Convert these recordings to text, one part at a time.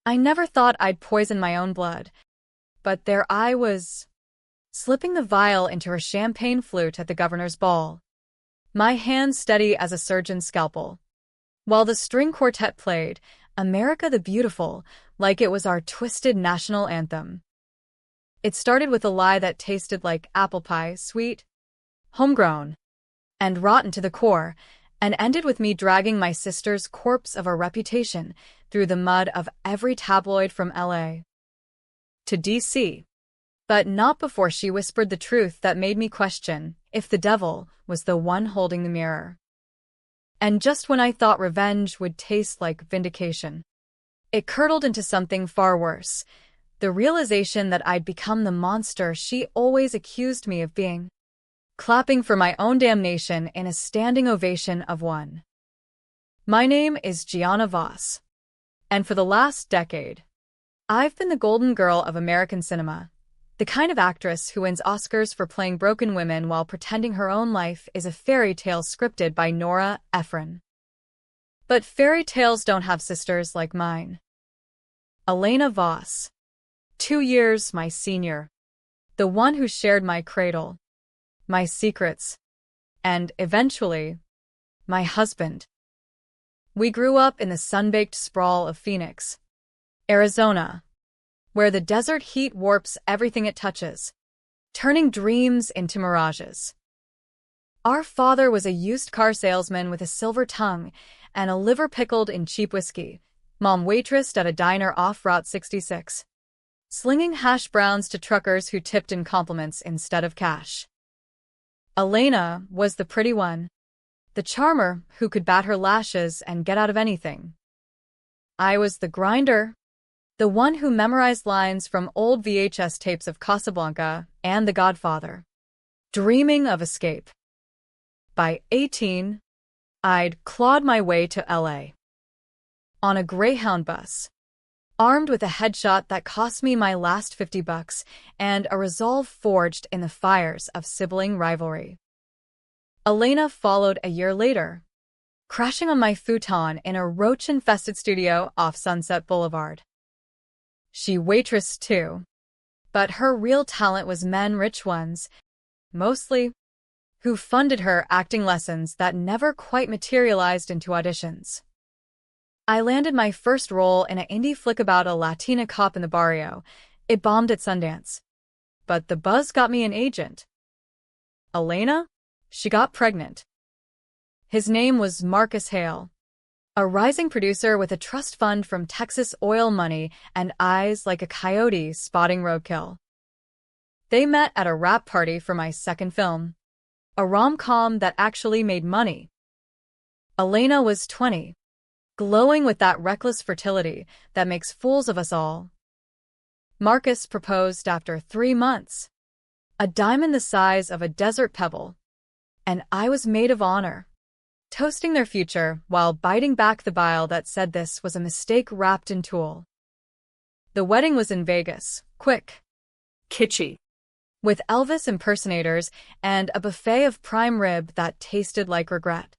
I never thought I'd poison my own blood, but there I was, slipping the vial into her champagne flute at the governor's ball, my hand steady as a surgeon's scalpel, while the string quartet played America the Beautiful like it was our twisted national anthem. It started with a lie that tasted like apple pie, sweet, homegrown, and rotten to the core, and ended with me dragging my sister's corpse of a reputation through the mud of every tabloid from LA to DC. But not before she whispered the truth that made me question if the devil was the one holding the mirror. And just when I thought revenge would taste like vindication, it curdled into something far worse, the realization that I'd become the monster she always accused me of being, clapping for my own damnation in a standing ovation of one. My name is Gianna Voss, and for the last decade, I've been the golden girl of American cinema, the kind of actress who wins Oscars for playing broken women while pretending her own life is a fairy tale scripted by Nora Ephron. But fairy tales don't have sisters like mine. Elena Voss, 2 years my senior, the one who shared my cradle, my secrets, and, eventually, my husband. We grew up in the sun-baked sprawl of Phoenix, Arizona, where the desert heat warps everything it touches, turning dreams into mirages. Our father was a used car salesman with a silver tongue and a liver pickled in cheap whiskey. Mom waitressed at a diner off Route 66, slinging hash browns to truckers who tipped in compliments instead of cash. Elena was the pretty one, the charmer who could bat her lashes and get out of anything. I was the grinder, the one who memorized lines from old VHS tapes of Casablanca and The Godfather, dreaming of escape. By 18, I'd clawed my way to LA. On a Greyhound bus, armed with a headshot that cost me my last $50 and a resolve forged in the fires of sibling rivalry. Elena followed a year later, crashing on my futon in a roach-infested studio off Sunset Boulevard. She waitressed too, but her real talent was men, rich ones, mostly, who funded her acting lessons that never quite materialized into auditions. I landed my first role in an indie flick about a Latina cop in the barrio. It bombed at Sundance, but the buzz got me an agent. Elena? She got pregnant. His name was Marcus Hale, a rising producer with a trust fund from Texas oil money and eyes like a coyote spotting roadkill. They met at a rap party for my second film, a rom-com that actually made money. Elena was 20, glowing with that reckless fertility that makes fools of us all. Marcus proposed after 3 months, a diamond the size of a desert pebble, and I was maid of honor, toasting their future while biting back the bile that said this was a mistake wrapped in tulle. The wedding was in Vegas, quick, kitschy, with Elvis impersonators and a buffet of prime rib that tasted like regret.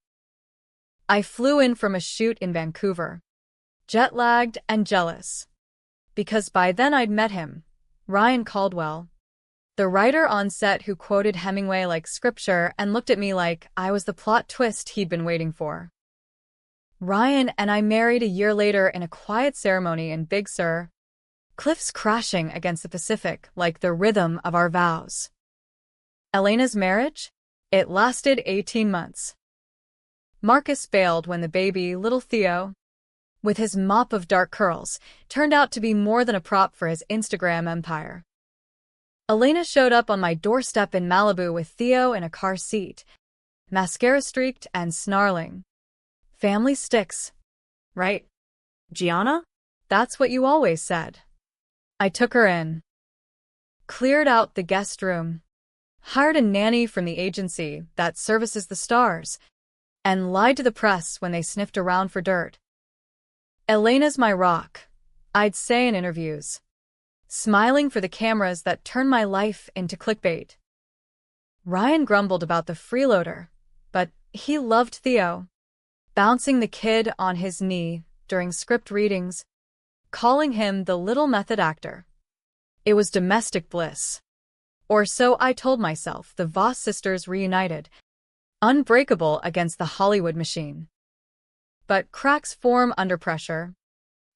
I flew in from a shoot in Vancouver, jet-lagged and jealous, because by then I'd met him, Ryan Caldwell, the writer on set who quoted Hemingway like scripture and looked at me like I was the plot twist he'd been waiting for. Ryan and I married a year later in a quiet ceremony in Big Sur, cliffs crashing against the Pacific like the rhythm of our vows. Elena's marriage? It lasted 18 months. Marcus bailed when the baby, little Theo, with his mop of dark curls, turned out to be more than a prop for his Instagram empire. Elena showed up on my doorstep in Malibu with Theo in a car seat, mascara streaked and snarling. Family sticks, right, Gianna? That's what you always said. I took her in, cleared out the guest room, hired a nanny from the agency that services the stars, and lied to the press when they sniffed around for dirt. Elena's my rock, I'd say in interviews, smiling for the cameras that turn my life into clickbait. Ryan grumbled about the freeloader, but he loved Theo, bouncing the kid on his knee during script readings, calling him the little method actor. It was domestic bliss. Or so I told myself. The Voss sisters reunited, unbreakable against the Hollywood machine. But cracks form under pressure,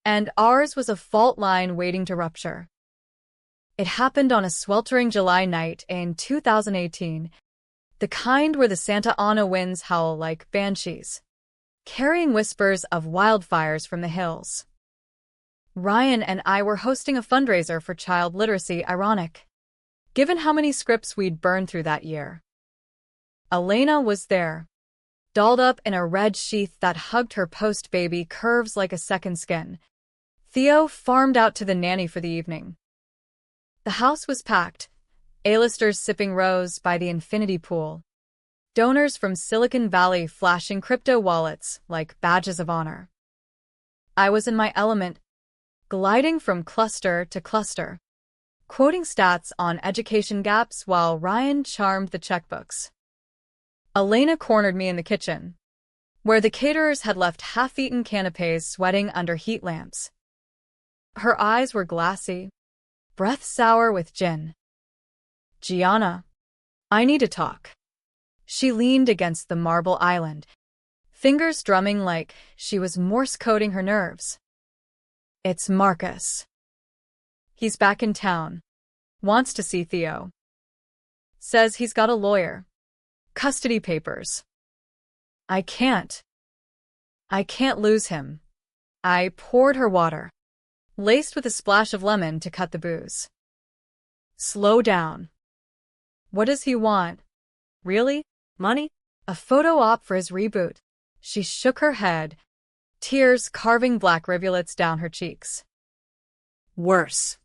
and ours was a fault line waiting to rupture. It happened on a sweltering July night in 2018, the kind where the Santa Ana winds howl like banshees, carrying whispers of wildfires from the hills. Ryan and I were hosting a fundraiser for child literacy, ironic, given how many scripts we'd burned through that year. Elena was there, dolled up in a red sheath that hugged her post-baby curves like a second skin. Theo farmed out to the nanny for the evening. The house was packed, A-listers sipping rose by the infinity pool, donors from Silicon Valley flashing crypto wallets like badges of honor. I was in my element, gliding from cluster to cluster, quoting stats on education gaps while Ryan charmed the checkbooks. Elena cornered me in the kitchen, where the caterers had left half-eaten canapes sweating under heat lamps. Her eyes were glassy, breath sour with gin. "Gianna, I need to talk." She leaned against the marble island, fingers drumming like she was Morse coding her nerves. "It's Marcus. He's back in town. Wants to see Theo. Says he's got a lawyer. Custody papers. I can't lose him." I poured her water, laced with a splash of lemon to cut the booze. "Slow down. What does he want? Really? Money? A photo op for his reboot?" She shook her head, tears carving black rivulets down her cheeks. "Worse.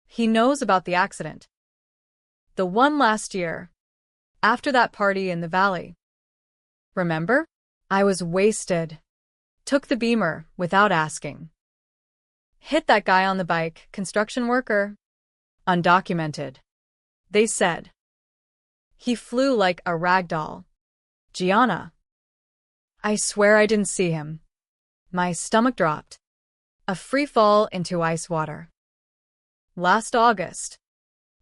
He knows about the accident. The one last year, after that party in the valley. Remember? I was wasted. Took the Beamer without asking. Hit that guy on the bike, construction worker. Undocumented. They said. He flew like a rag doll. Gianna. I swear I didn't see him. My stomach dropped. A free fall into ice water. Last August,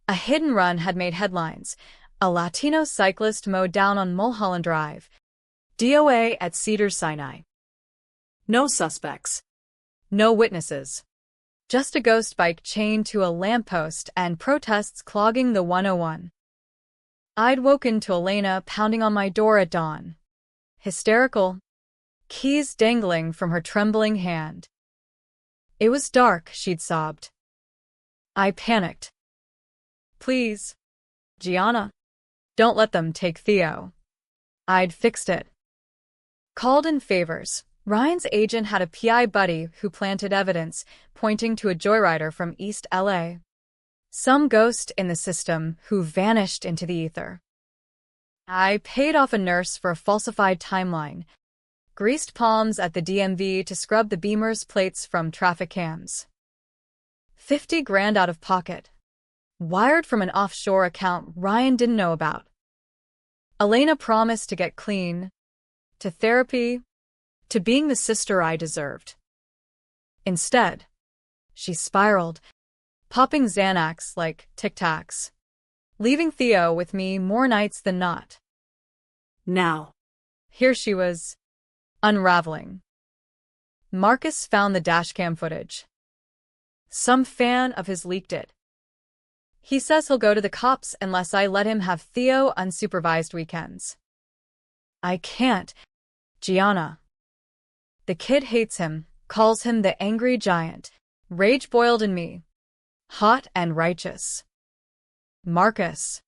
a hidden run had made headlines. A Latino cyclist mowed down on Mulholland Drive. DOA at Cedars-Sinai. No suspects. No witnesses. Just a ghost bike chained to a lamppost and protests clogging the 101. I'd woken to Elena pounding on my door at dawn. Hysterical. Keys dangling from her trembling hand. It was dark, she'd sobbed. I panicked. Please, Gianna, don't let them take Theo. I'd fixed it. Called in favors. Ryan's agent had a PI buddy who planted evidence, pointing to a joyrider from East LA. Some ghost in the system who vanished into the ether. I paid off a nurse for a falsified timeline, greased palms at the DMV to scrub the Beamer's plates from traffic cams. 50 grand out of pocket. Wired from an offshore account Ryan didn't know about. Elena promised to get clean, to therapy, to being the sister I deserved. Instead, she spiraled, popping Xanax like Tic Tacs, leaving Theo with me more nights than not. Now, here she was, unraveling. Marcus found the dashcam footage. Some fan of his leaked it. He says he'll go to the cops unless I let him have Theo unsupervised weekends. I can't, Gianna. The kid hates him, calls him the angry giant. Rage boiled in me. Hot and righteous. Marcus.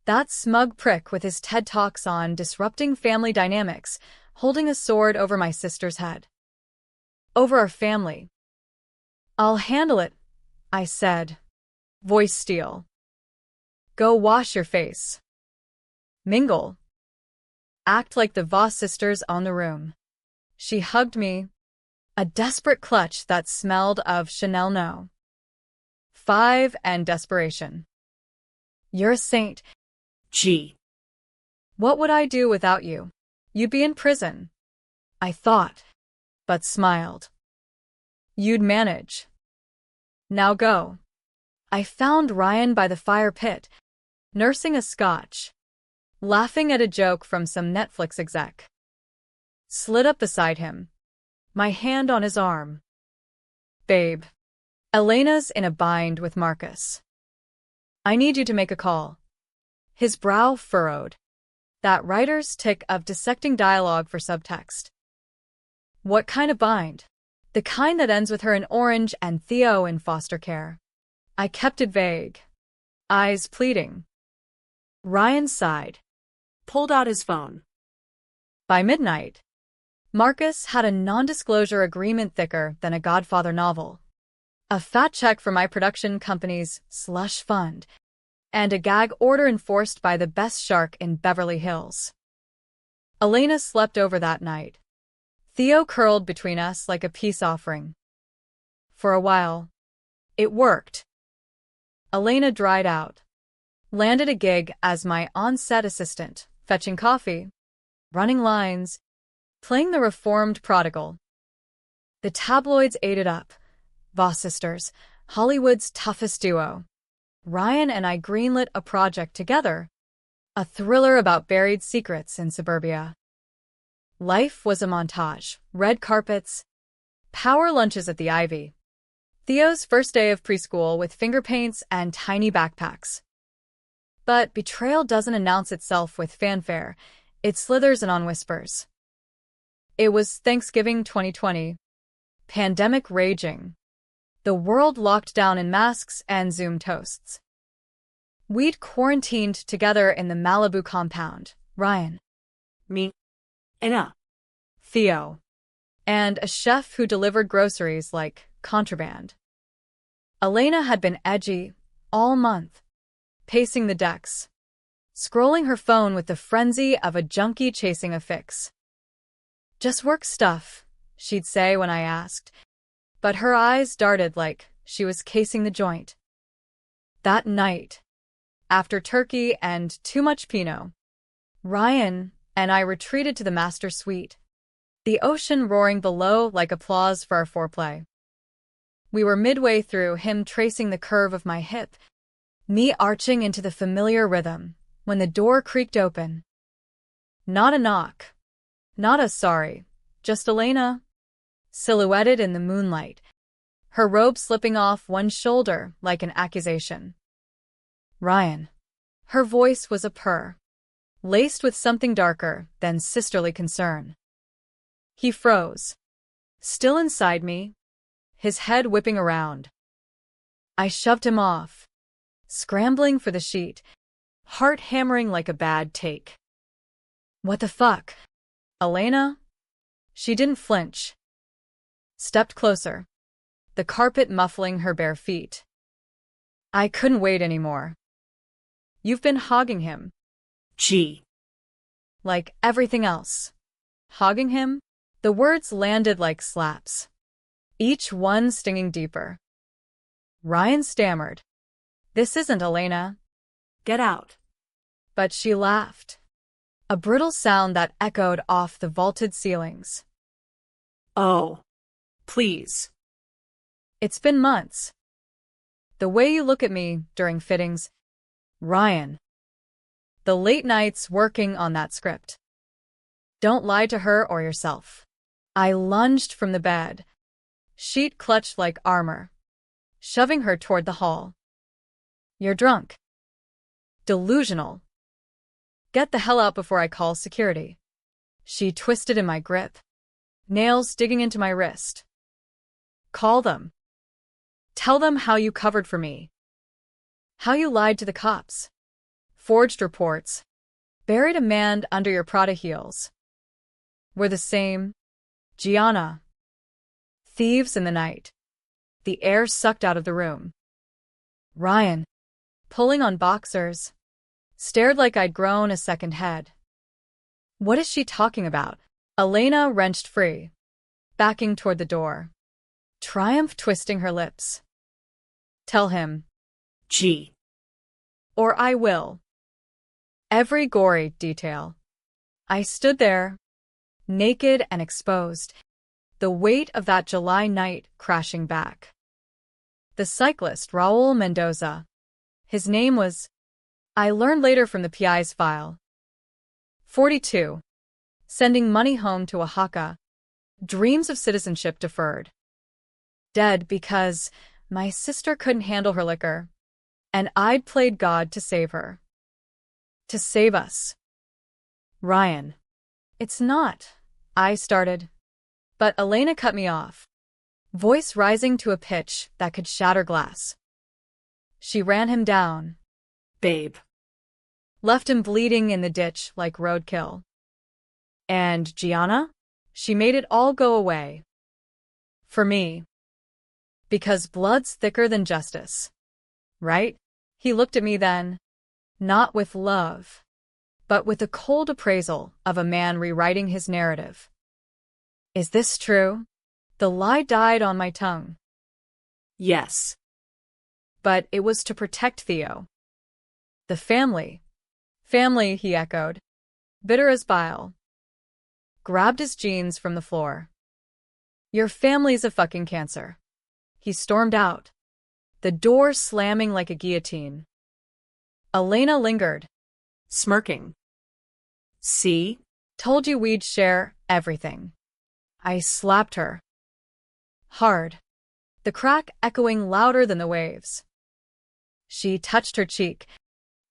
That smug prick with his TED Talks on disrupting family dynamics, holding a sword over my sister's head. Over our family. I'll handle it, I said. Voice steel. Go wash your face. Mingle. Act like the Voss sisters own the room. She hugged me. A desperate clutch that smelled of Chanel No. 5 and desperation. You're a saint. Gee. What would I do without you? You'd be in prison. I thought, but smiled. You'd manage. Now go. I found Ryan by the fire pit, nursing a scotch, laughing at a joke from some Netflix exec. Slid up beside him, my hand on his arm. Babe. Elena's in a bind with Marcus. I need you to make a call. His brow furrowed. That writer's tick of dissecting dialogue for subtext. What kind of bind? The kind that ends with her in orange and Theo in foster care. I kept it vague. Eyes pleading. Ryan sighed. Pulled out his phone. By midnight, Marcus had a non-disclosure agreement thicker than a Godfather novel. A fat check for my production company's slush fund, and a gag order enforced by the best shark in Beverly Hills. Elena slept over that night. Theo curled between us like a peace offering. For a while, it worked. Elena dried out, landed a gig as my on-set assistant, fetching coffee, running lines, playing the reformed prodigal. The tabloids ate it up. Voss sisters, Hollywood's toughest duo. Ryan and I greenlit a project together, a thriller about buried secrets in suburbia. Life was a montage, red carpets, power lunches at the Ivy, Theo's first day of preschool with finger paints and tiny backpacks. But Betrayal doesn't announce itself with fanfare, it slithers in on whispers. It was Thanksgiving 2020, pandemic raging. The world locked down in masks and Zoom toasts. We'd quarantined together in the Malibu compound, Ryan, Me. Anna. Theo, and a chef who delivered groceries like contraband. Elena had been edgy all month, pacing the decks, scrolling her phone with the frenzy of a junkie chasing a fix. Just work stuff, she'd say when I asked, but her eyes darted like she was casing the joint. That night, after turkey and too much Pinot, Ryan and I retreated to the master suite, the ocean roaring below like applause for our foreplay. We were midway through, him tracing the curve of my hip, me arching into the familiar rhythm, when the door creaked open. Not a knock. Not a sorry. Just Elena, silhouetted in the moonlight, her robe slipping off one shoulder like an accusation. Ryan. Her voice was a purr, laced with something darker than sisterly concern. He froze, still inside me, his head whipping around. I shoved him off, scrambling for the sheet, heart hammering like a bad take. What the fuck? Elena? She didn't flinch. Stepped closer, the carpet muffling her bare feet. I couldn't wait anymore. You've been hogging him. Gee. Like everything else. Hogging him? The words landed like slaps, each one stinging deeper. Ryan stammered. This isn't Elena. Get out. But she laughed, a brittle sound that echoed off the vaulted ceilings. Oh. Please. It's been months. The way you look at me during fittings, Ryan. The late nights working on that script. Don't lie to her or yourself. I lunged from the bed, sheet clutched like armor, shoving her toward the hall. You're drunk. Delusional. Get the hell out before I call security. She twisted in my grip, nails digging into my wrist. Call them. Tell them how you covered for me. How you lied to the cops. Forged reports. Buried a man under your Prada heels. We're the same. Gianna. Thieves in the night. The air sucked out of the room. Ryan, pulling on boxers, stared like I'd grown a second head. What is she talking about? Elena wrenched free, backing toward the door, triumph twisting her lips. Tell him. Gee. Or I will. Every gory detail. I stood there, naked and exposed, the weight of that July night crashing back. The cyclist Raul Mendoza. His name was, I learned later from the PI's file. 42. Sending money home to Oaxaca. Dreams of citizenship deferred. Dead because my sister couldn't handle her liquor, and I'd played God to save her. To save us. Ryan. It's not. I started. But Elena cut me off, voice rising to a pitch that could shatter glass. She ran him down. Babe. Left him bleeding in the ditch like roadkill. And Gianna? She made it all go away. For me. Because blood's thicker than justice. Right? He looked at me then, not with love, but with a cold appraisal of a man rewriting his narrative. Is this true? The lie died on my tongue. Yes. But it was to protect Theo. The family. Family, he echoed, bitter as bile. Grabbed his jeans from the floor. Your family's a fucking cancer. He stormed out, the door slamming like a guillotine. Elena lingered, Smirking. See? Told you we'd share everything. I slapped her. Hard, the crack echoing louder than the waves. She touched her cheek,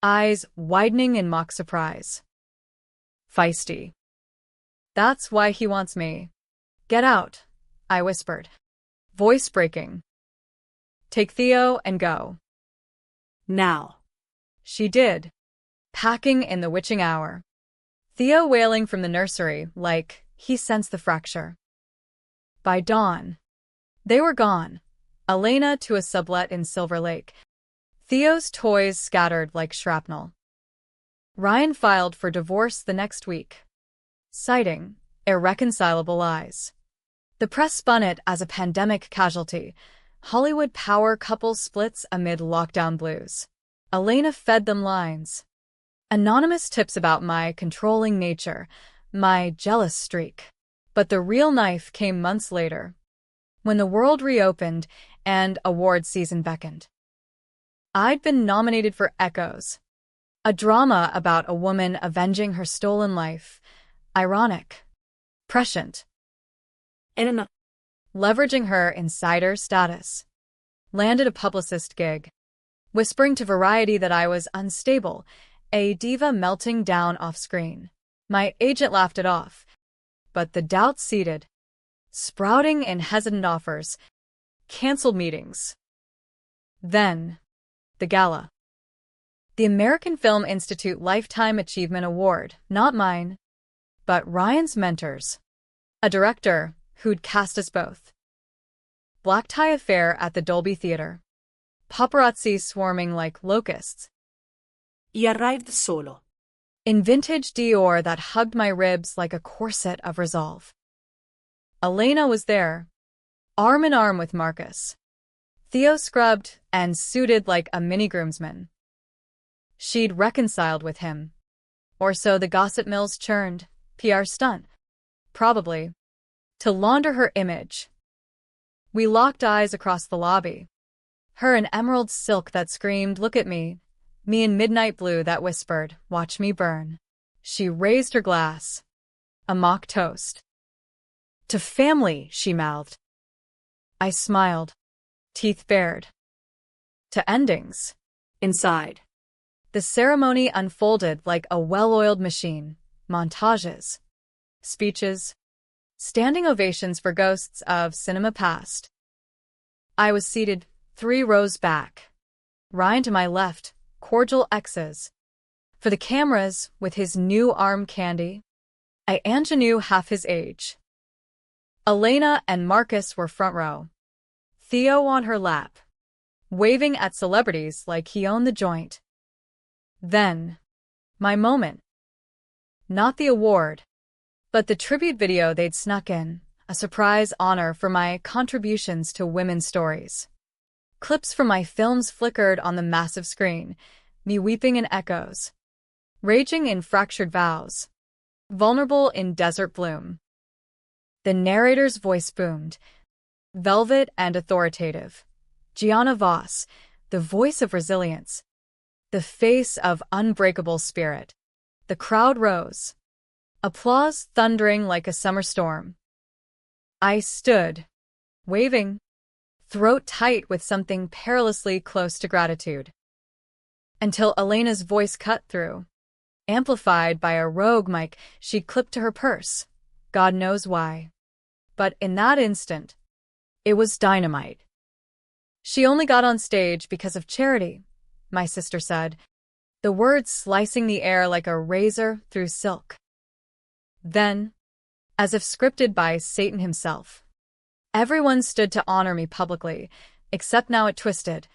eyes widening in mock surprise. Feisty. That's why he wants me. Get out, I whispered, voice breaking. Take Theo and go. Now. She did, packing in the witching hour. Theo wailing from the nursery like he sensed the fracture. By dawn, they were gone, Elena to a sublet in Silver Lake, Theo's toys scattered like shrapnel. Ryan filed for divorce the next week, citing irreconcilable lies. The press spun it as a pandemic casualty, Hollywood power couple splits amid lockdown blues. Elena fed them lines. Anonymous tips about my controlling nature, my jealous streak. But the real knife came months later, when the world reopened and award season beckoned. I'd been nominated for Echoes, a drama about a woman avenging her stolen life. Ironic. Prescient. And Leveraging her insider status. Landed a publicist gig, whispering to Variety that I was unstable, a diva melting down off-screen. My agent laughed it off, but the doubt seeded, sprouting in hesitant offers, canceled meetings. Then, the gala. The American Film Institute Lifetime Achievement Award, not mine, but Ryan's mentors. A director who'd cast us both. Black tie affair at the Dolby Theater. Paparazzi swarming like locusts. Y arrived solo. In vintage Dior that hugged my ribs like a corset of resolve. Elena was there, arm in arm with Marcus. Theo scrubbed and suited like a mini-groomsman. She'd reconciled with him. Or so the gossip mills churned, PR stunt. Probably. To launder her image. We locked eyes across the lobby. Her in emerald silk that screamed, look at me. Me in midnight blue that whispered, watch me burn. She raised her glass. A mock toast. To family, she mouthed. I smiled, teeth bared. To endings. Inside. The ceremony unfolded like a well-oiled machine. Montages. Speeches. Standing ovations for ghosts of cinema past. I was seated 3 rows back. Ryan to my left, cordial X's. For the cameras, with his new arm candy, I ingenue half his age. Elena and Marcus were front row. Theo on her lap, waving at celebrities like he owned the joint. Then, my moment. Not the award, but the tribute video they'd snuck in, a surprise honor for my contributions to women's stories. Clips from my films flickered on the massive screen, me weeping in echoes, raging in fractured vows, vulnerable in desert bloom. The narrator's voice boomed, velvet and authoritative. Gianna Voss, the voice of resilience, the face of unbreakable spirit. The crowd rose, applause thundering like a summer storm. I stood, waving, throat tight with something perilously close to gratitude. Until Elena's voice cut through, amplified by a rogue mic she'd clipped to her purse. God knows why. But in that instant, it was dynamite. She only got on stage because of charity, my sister said, the words slicing the air like a razor through silk. Then, as if scripted by Satan himself, everyone stood to honor me publicly, except now it twisted,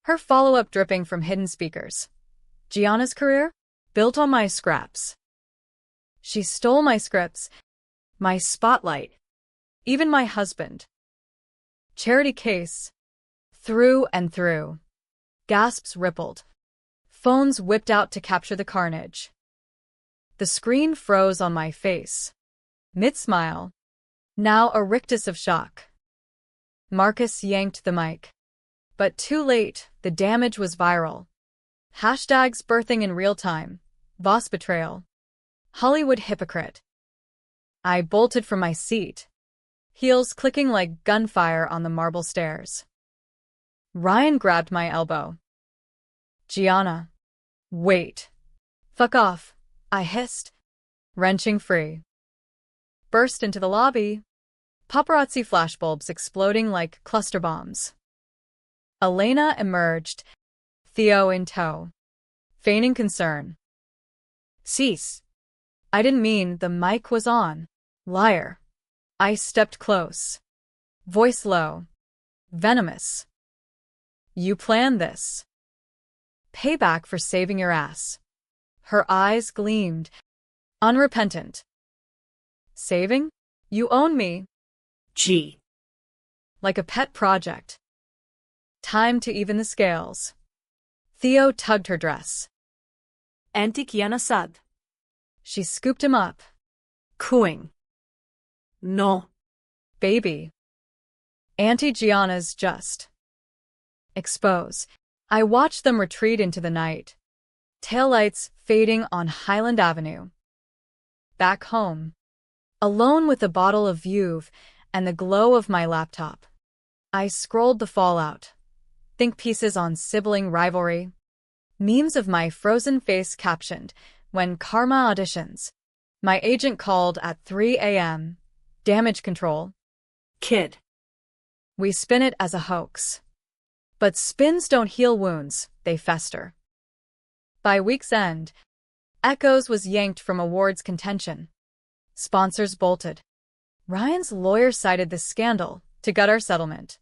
her follow-up dripping from hidden speakers. Gianna's career? Built on my scraps. She stole my scripts, my spotlight, even my husband. Charity case. Through and through. Gasps rippled. Phones whipped out to capture the carnage. The screen froze on my face. Mid-smile. Now a rictus of shock. Marcus yanked the mic. But too late, the damage was viral. Hashtags birthing in real time. Voss betrayal. Hollywood hypocrite. I bolted from my seat, heels clicking like gunfire on the marble stairs. Ryan grabbed my elbow. Gianna. Wait. Fuck off, I hissed, wrenching free. Burst into the lobby. Paparazzi flashbulbs exploding like cluster bombs. Elena emerged, Theo in tow, feigning concern. Cease. I didn't mean the mic was on. Liar. I stepped close. Voice low. Venomous. You planned this. Payback for saving your ass. Her eyes gleamed. Unrepentant. Saving? You own me. G. Like a pet project. Time to even the scales. Theo tugged her dress. Auntie Kiana Sad. She scooped him up. Cooing. No. Baby. Auntie Gianna's just. Expose. I watched them retreat into the night. Taillights fading on Highland Avenue. Back home. Alone with a bottle of Veuve and the glow of my laptop. I scrolled the fallout. Think pieces on sibling rivalry. Memes of my frozen face captioned, when karma auditions. My agent called at 3 a.m. Damage control. Kid. We spin it as a hoax. But spins don't heal wounds, they fester. By week's end, Echoes was yanked from awards contention. Sponsors bolted. Ryan's lawyer cited the scandal to gut our settlement.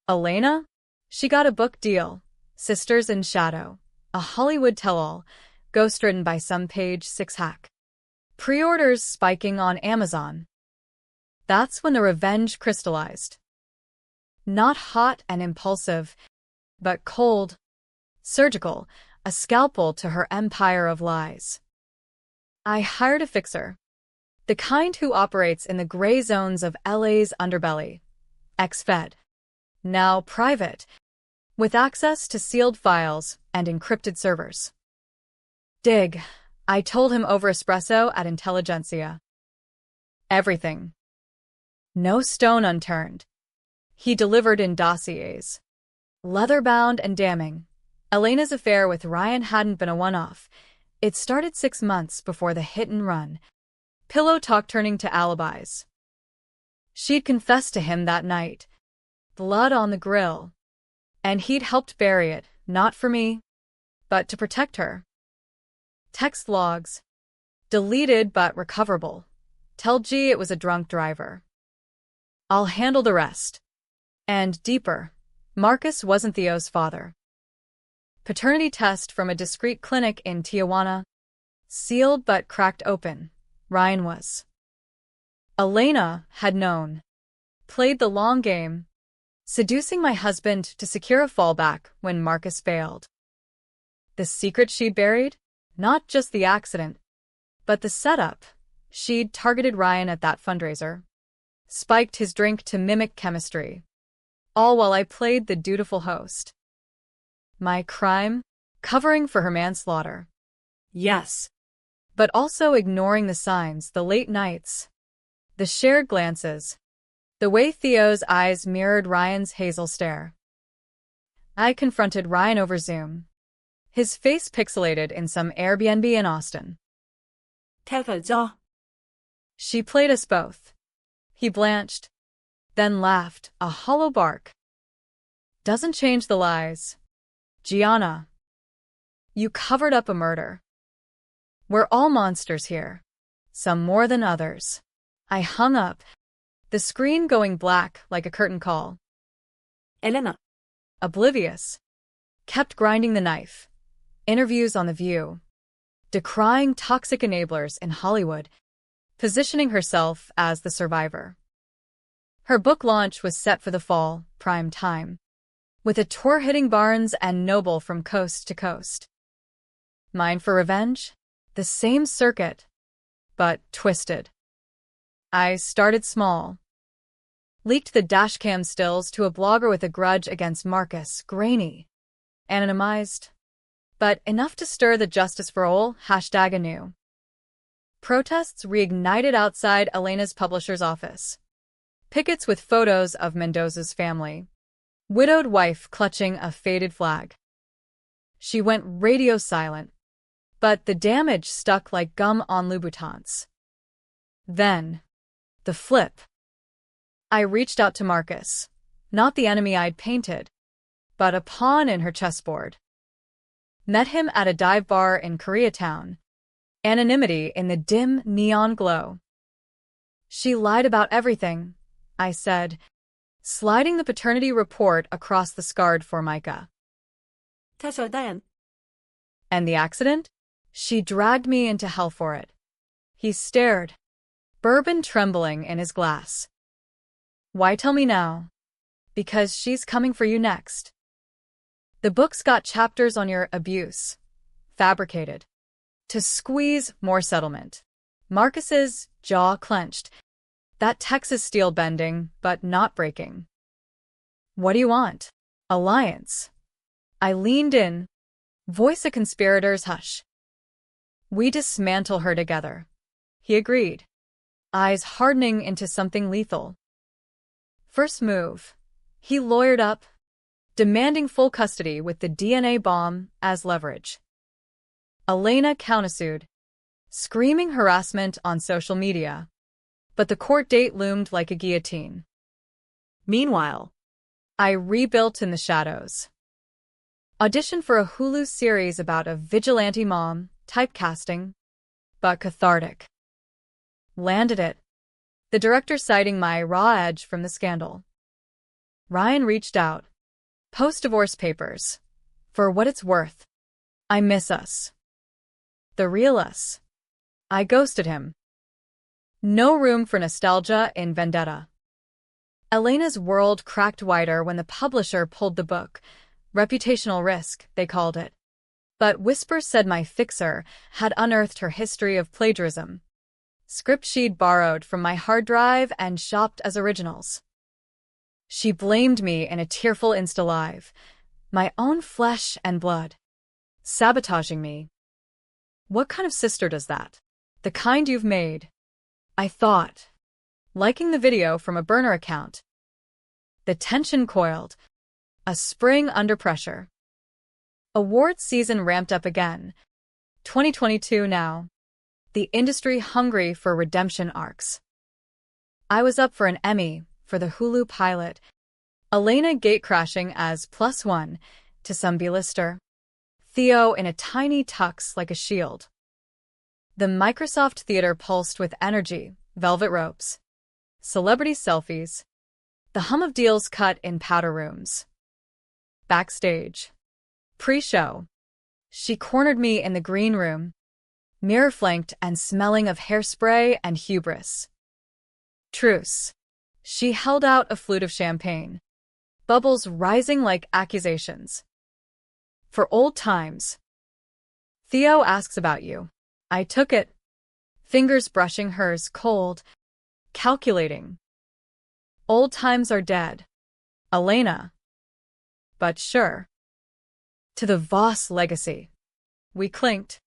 Elena? She got a book deal, Sisters in Shadow, a Hollywood tell-all, ghostwritten by some Page 6 hack. Pre-orders spiking on Amazon. That's when the revenge crystallized. Not hot and impulsive, but cold, surgical, a scalpel to her empire of lies. I hired a fixer. The kind who operates in the gray zones of LA's underbelly. Ex-Fed. Now private, with access to sealed files and encrypted servers. Dig, I told him over espresso at Intelligentsia. Everything. No stone unturned. He delivered in dossiers. Leather-bound and damning. Elena's affair with Ryan hadn't been a one-off. It started 6 months before the hit-and-run. Pillow talk turning to alibis. She'd confessed to him that night. Blood on the grill. And he'd helped bury it, not for me, but to protect her. Text logs. Deleted but recoverable. Tell G it was a drunk driver. I'll handle the rest. And deeper, Marcus wasn't Theo's father. Paternity test from a discreet clinic in Tijuana. Sealed but cracked open. Ryan was. Elena had known. Played the long game. Seducing my husband to secure a fallback when Marcus failed. The secret she'd buried? Not just the accident, but the setup. She'd targeted Ryan at that fundraiser. spiked his drink to mimic chemistry, all while I played the dutiful host. My crime? Covering for her manslaughter. Yes. But also ignoring the signs, the late nights, the shared glances, the way Theo's eyes mirrored Ryan's hazel stare. I confronted Ryan over Zoom, his face pixelated in some Airbnb in Austin. Theo thời do. She played us both. He blanched, then laughed, a hollow bark. Doesn't change the lies. Gianna, you covered up a murder. We're all monsters here, some more than others. I hung up, the screen going black like a curtain call. Elena. Oblivious. Kept grinding the knife. Interviews on The View. Decrying toxic enablers in Hollywood. Positioning herself as the survivor. Her book launch was set for the fall, prime time, with a tour hitting Barnes and Noble from coast to coast. Mine for revenge? The same circuit, but twisted. I started small. Leaked the dashcam stills to a blogger with a grudge against Marcus, grainy, anonymized, but enough to stir the Justice for All #anew. Protests reignited outside Elena's publisher's office. Pickets with photos of Mendoza's family. Widowed wife clutching a faded flag. She went radio silent, but the damage stuck like gum on Louboutins. Then, the flip. I reached out to Marcus, not the enemy I'd painted, but a pawn in her chessboard. Met him at a dive bar in Koreatown. Anonymity in the dim neon glow. She lied about everything, I said, sliding the paternity report across the scarred formica. Theo rồi đen. And the accident? She dragged me into hell for it. He stared, bourbon trembling in his glass. Why tell me now? Because she's coming for you next. The book's got chapters on your abuse. Fabricated. To squeeze more settlement. Marcus's jaw clenched. That Texas steel bending, but not breaking. What do you want? Alliance. I leaned in. Voice a conspirator's hush. We dismantle her together. He agreed, eyes hardening into something lethal. First move. He lawyered up, demanding full custody with the DNA bomb as leverage. Elena countersued, screaming harassment on social media, but the court date loomed like a guillotine. Meanwhile, I rebuilt in the shadows. Auditioned for a Hulu series about a vigilante mom, typecasting, but cathartic. Landed it, the director citing my raw edge from the scandal. Ryan reached out. Post-divorce papers. For what it's worth. I miss us. The real us. I ghosted him. No room for nostalgia in Vendetta. Elena's world cracked wider when the publisher pulled the book. Reputational risk, they called it. But whispers said my fixer had unearthed her history of plagiarism. Script she'd borrowed from my hard drive and shopped as originals. She blamed me in a tearful Insta Live, my own flesh and blood, sabotaging me. What kind of sister does that? The kind you've made, I thought, liking the video from a burner account. The tension coiled, a spring under pressure. Awards season ramped up again. 2022 now. The industry hungry for redemption arcs. I was up for an Emmy for the Hulu pilot. Elena gatecrashing as +1 to some B-lister. Theo in a tiny tux like a shield. The Microsoft Theater pulsed with energy, velvet ropes, celebrity selfies, the hum of deals cut in powder rooms. Backstage. Pre-show. She cornered me in the green room, mirror-flanked and smelling of hairspray and hubris. Truce. She held out a flute of champagne, bubbles rising like accusations. For old times. Theo asks about you. I took it, fingers brushing hers cold, calculating. Old times are dead. Elena. But sure. To the Voss legacy. We clinked,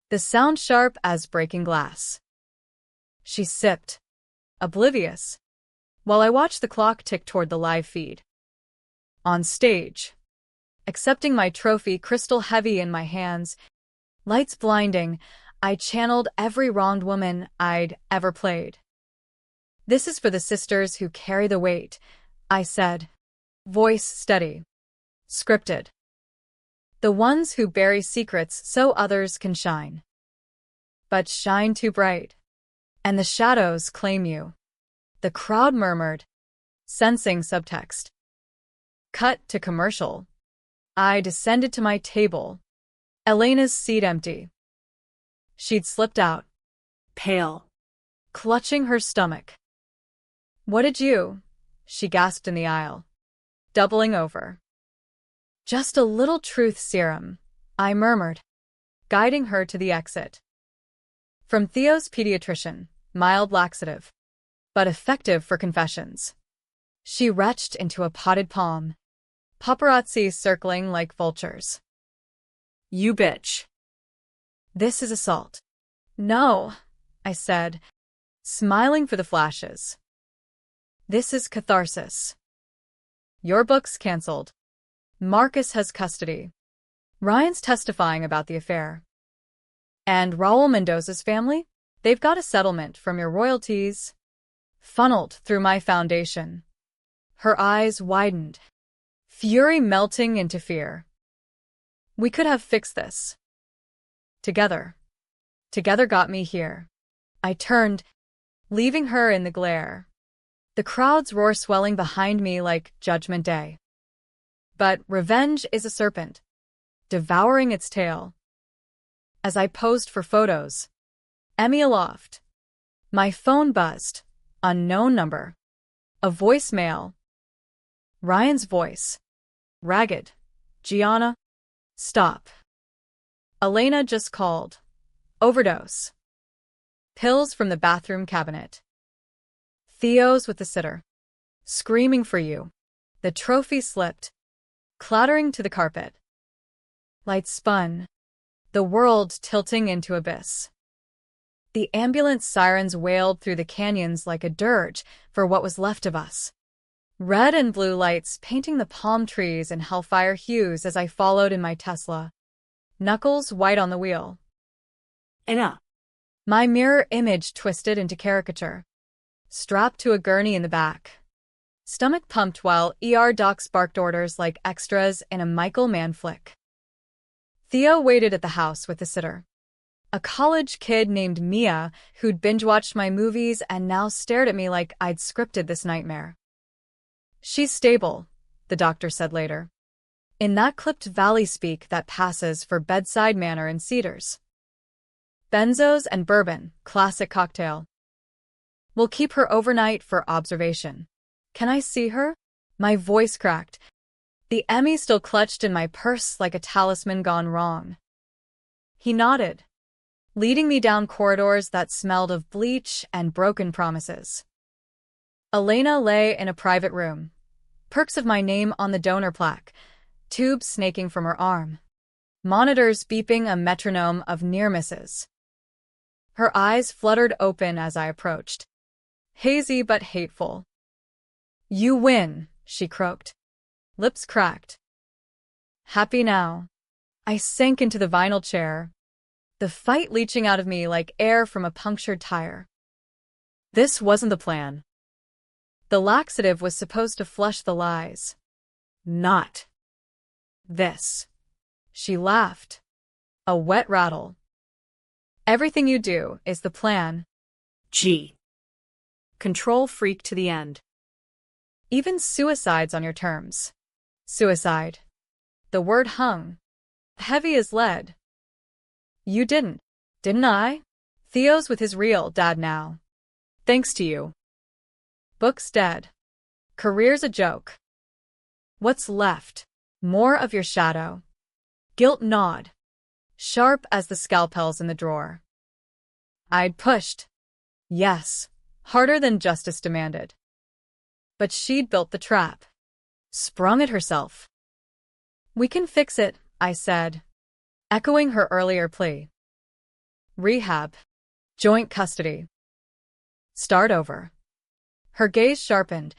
the sound sharp as breaking glass. She sipped, oblivious, while I watched the clock tick toward the live feed. On stage, accepting my trophy crystal heavy in my hands, lights blinding, I channeled every wronged woman I'd ever played. This is for the sisters who carry the weight, I said, voice steady, scripted. The ones who bury secrets so others can shine. But shine too bright, and the shadows claim you. The crowd murmured, sensing subtext. Cut to commercial. I descended to my table, Elena's seat empty. She'd slipped out, pale, clutching her stomach. What did you? She gasped in the aisle, doubling over. Just a little truth serum, I murmured, guiding her to the exit. From Theo's pediatrician, mild laxative, but effective for confessions. She retched into a potted palm, paparazzi circling like vultures. You bitch. This is assault. No, I said, smiling for the flashes. This is catharsis. Your book's cancelled. Marcus has custody. Ryan's testifying about the affair. And Raul Mendoza's family? They've got a settlement from your royalties, funneled through my foundation. Her eyes widened, fury melting into fear. We could have fixed this. Together. Together got me here. I turned, leaving her in the glare. The crowd's roar swelling behind me like Judgment Day. But revenge is a serpent, devouring its tail. As I posed for photos, Emmy aloft. My phone buzzed. Unknown number. A voicemail. Ryan's voice. Ragged. Gianna. Stop. Elena just called. Overdose. Pills from the bathroom cabinet. Theo's with the sitter. Screaming for you. The trophy slipped, clattering to the carpet. Lights spun, the world tilting into abyss. The ambulance sirens wailed through the canyons like a dirge for what was left of us. Red and blue lights painting the palm trees in hellfire hues as I followed in my Tesla, knuckles white on the wheel. Enough. My mirror image twisted into caricature, strapped to a gurney in the back. Stomach pumped while ER docs barked orders like extras in a Michael Mann flick. Theo waited at the house with the sitter. A college kid named Mia who'd binge-watched my movies and now stared at me like I'd scripted this nightmare. She's stable, the doctor said later. In that clipped valley speak that passes for bedside manner in Cedars. Benzos and bourbon, classic cocktail. We'll keep her overnight for observation. Can I see her? My voice cracked. The Emmy still clutched in my purse like a talisman gone wrong. He nodded, leading me down corridors that smelled of bleach and broken promises. Elena lay in a private room, perks of my name on the donor plaque, tubes snaking from her arm, monitors beeping a metronome of near misses. Her eyes fluttered open as I approached, hazy but hateful. You win, she croaked, lips cracked. Happy now. I sank into the vinyl chair, the fight leaching out of me like air from a punctured tire. This wasn't the plan. The laxative was supposed to flush the lies. Not this. She laughed. A wet rattle. Everything you do is the plan. G. Control freak to the end. Even suicide's on your terms. Suicide. The word hung. Heavy as lead. You didn't I? Theo's with his real dad now. Thanks to you. Book's dead. Career's a joke. What's left? More of your shadow. Guilt gnawed, sharp as the scalpels in the drawer. I'd pushed. Yes, harder than justice demanded. But she'd built the trap. Sprung it herself. We can fix it, I said, echoing her earlier plea. Rehab. Joint custody. Start over. Her gaze sharpened,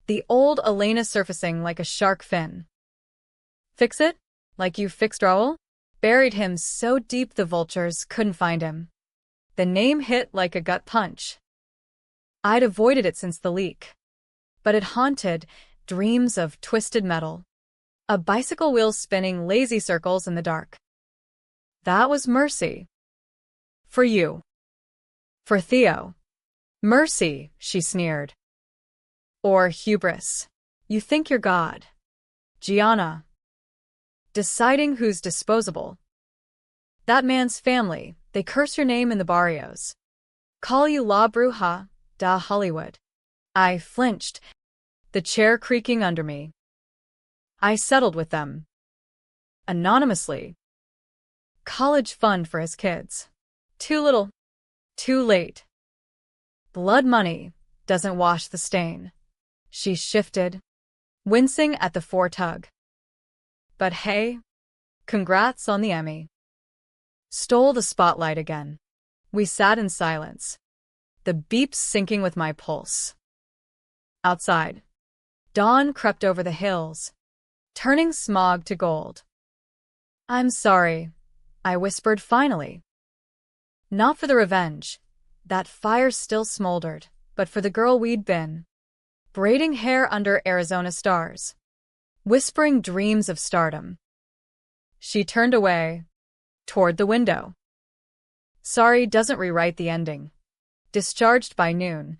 the old Elena surfacing like a shark fin. Fix it? Like you fixed Raoul? Buried him so deep the vultures couldn't find him. The name hit like a gut punch. I'd avoided it since the leak. But it haunted dreams of twisted metal. A bicycle wheel spinning lazy circles in the dark. That was mercy. For you. For Theo. Mercy, she sneered. Or hubris. You think you're God. Gianna. Deciding who's disposable. That man's family, they curse your name in the barrios. Call you La Bruja da Hollywood. I flinched, the chair creaking under me. I settled with them. Anonymously. College fund for his kids. Too little. Too late. Blood money doesn't wash the stain. She shifted, wincing at the foretug. But hey, congrats on the Emmy. Stole the spotlight again. We sat in silence, the beeps syncing with my pulse. Outside, dawn crept over the hills, turning smog to gold. I'm sorry, I whispered finally. Not for the revenge. That fire still smoldered, but for the girl we'd been. Braiding hair under Arizona stars. Whispering dreams of stardom. She turned away, toward the window. Sorry doesn't rewrite the ending. Discharged by noon,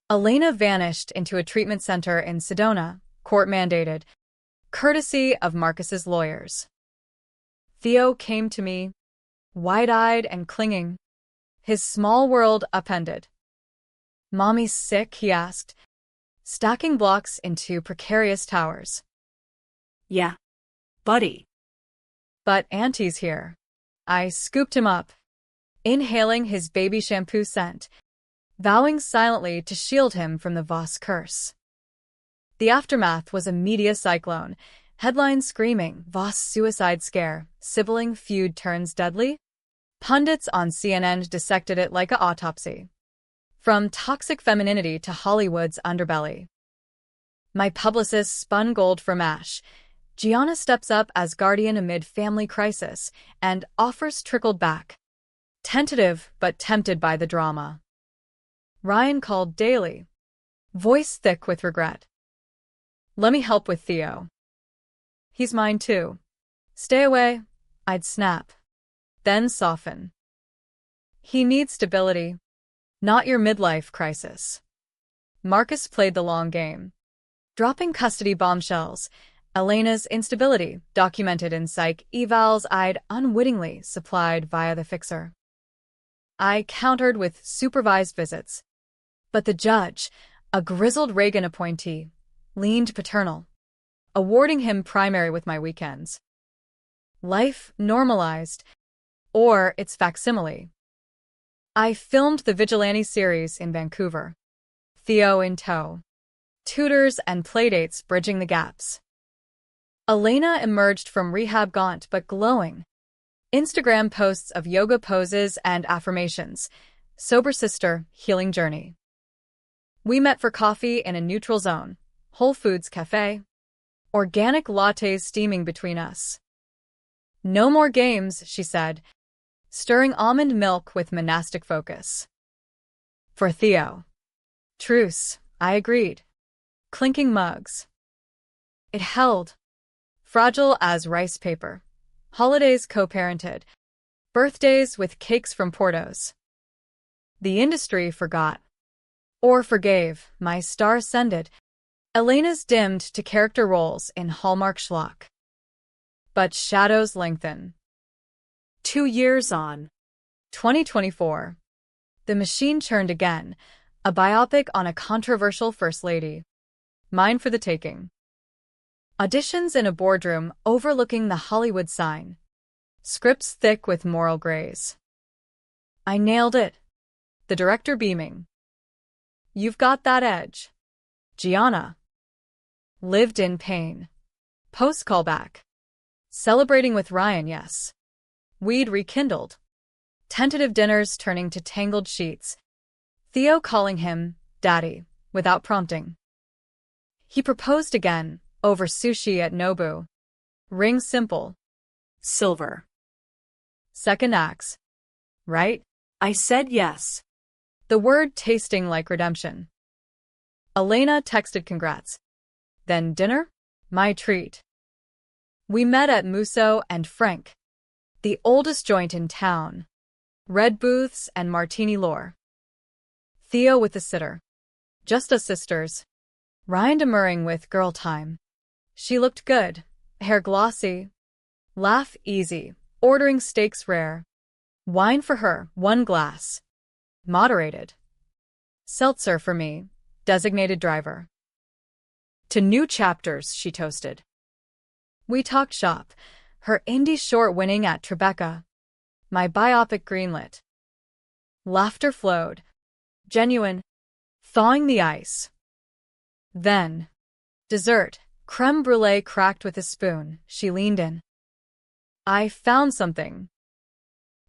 Elena vanished into a treatment center in Sedona, court-mandated, courtesy of Marcus's lawyers. Theo came to me, wide-eyed and clinging, his small world upended. Mommy's sick, he asked, stacking blocks into precarious towers. Yeah, buddy. But Auntie's here. I scooped him up, inhaling his baby shampoo scent, vowing silently to shield him from the Voss curse. The aftermath was a media cyclone, headlines screaming, Voss suicide scare, sibling feud turns deadly. Pundits on CNN dissected it like an autopsy. From toxic femininity to Hollywood's underbelly. My publicist spun gold for MASH. Gianna steps up as guardian amid family crisis, and offers trickled back. Tentative but tempted by the drama. Ryan called daily, voice thick with regret. Let me help with Theo. He's mine too. Stay away, I'd snap. Then soften. He needs stability, not your midlife crisis. Marcus played the long game. Dropping custody bombshells, Elena's instability, documented in psych evals I'd unwittingly supplied via the fixer. I countered with supervised visits. But the judge, a grizzled Reagan appointee, leaned paternal, awarding him primary with my weekends. Life normalized, or its facsimile. I filmed the Vigilante series in Vancouver. Theo in tow. Tutors and playdates bridging the gaps. Elena emerged from rehab gaunt but glowing. Instagram posts of yoga poses and affirmations. Sober sister, healing journey. We met for coffee in a neutral zone. Whole Foods cafe. Organic lattes steaming between us. No more games, she said, stirring almond milk with monastic focus. For Theo. Truce, I agreed. Clinking mugs. It held. Fragile as rice paper. Holidays co-parented. Birthdays with cakes from Portos. The industry forgot. Or forgave, my star ascended. Elena's dimmed to character roles in Hallmark schlock. But shadows lengthen. 2 years on. 2024. The machine churned again, a biopic on a controversial first lady. Mine for the taking. Auditions in a boardroom overlooking the Hollywood sign. Scripts thick with moral grays. I nailed it. The director beaming. You've got that edge. Gianna. Lived in pain. Post-callback. Celebrating with Ryan, yes. Weed rekindled. Tentative dinners turning to tangled sheets. Theo calling him Daddy, without prompting. He proposed again, over sushi at Nobu. Ring simple. Silver. Second acts. Right? I said yes. The word tasting like redemption. Elena texted congrats. Then dinner? My treat. We met at Musso and Frank, the oldest joint in town. Red booths and martini lore. Theo with the sitter. Just us sisters. Ryan demurring with girl time. She looked good, hair glossy. Laugh easy, ordering steaks rare. Wine for her, 1 glass. Moderated. Seltzer for me, designated driver. To new chapters, she toasted. We talked shop, her indie short winning at Tribeca. My biopic greenlit. Laughter flowed. Genuine. Thawing the ice. Then. Dessert. Creme brulee cracked with a spoon. She leaned in. I found something.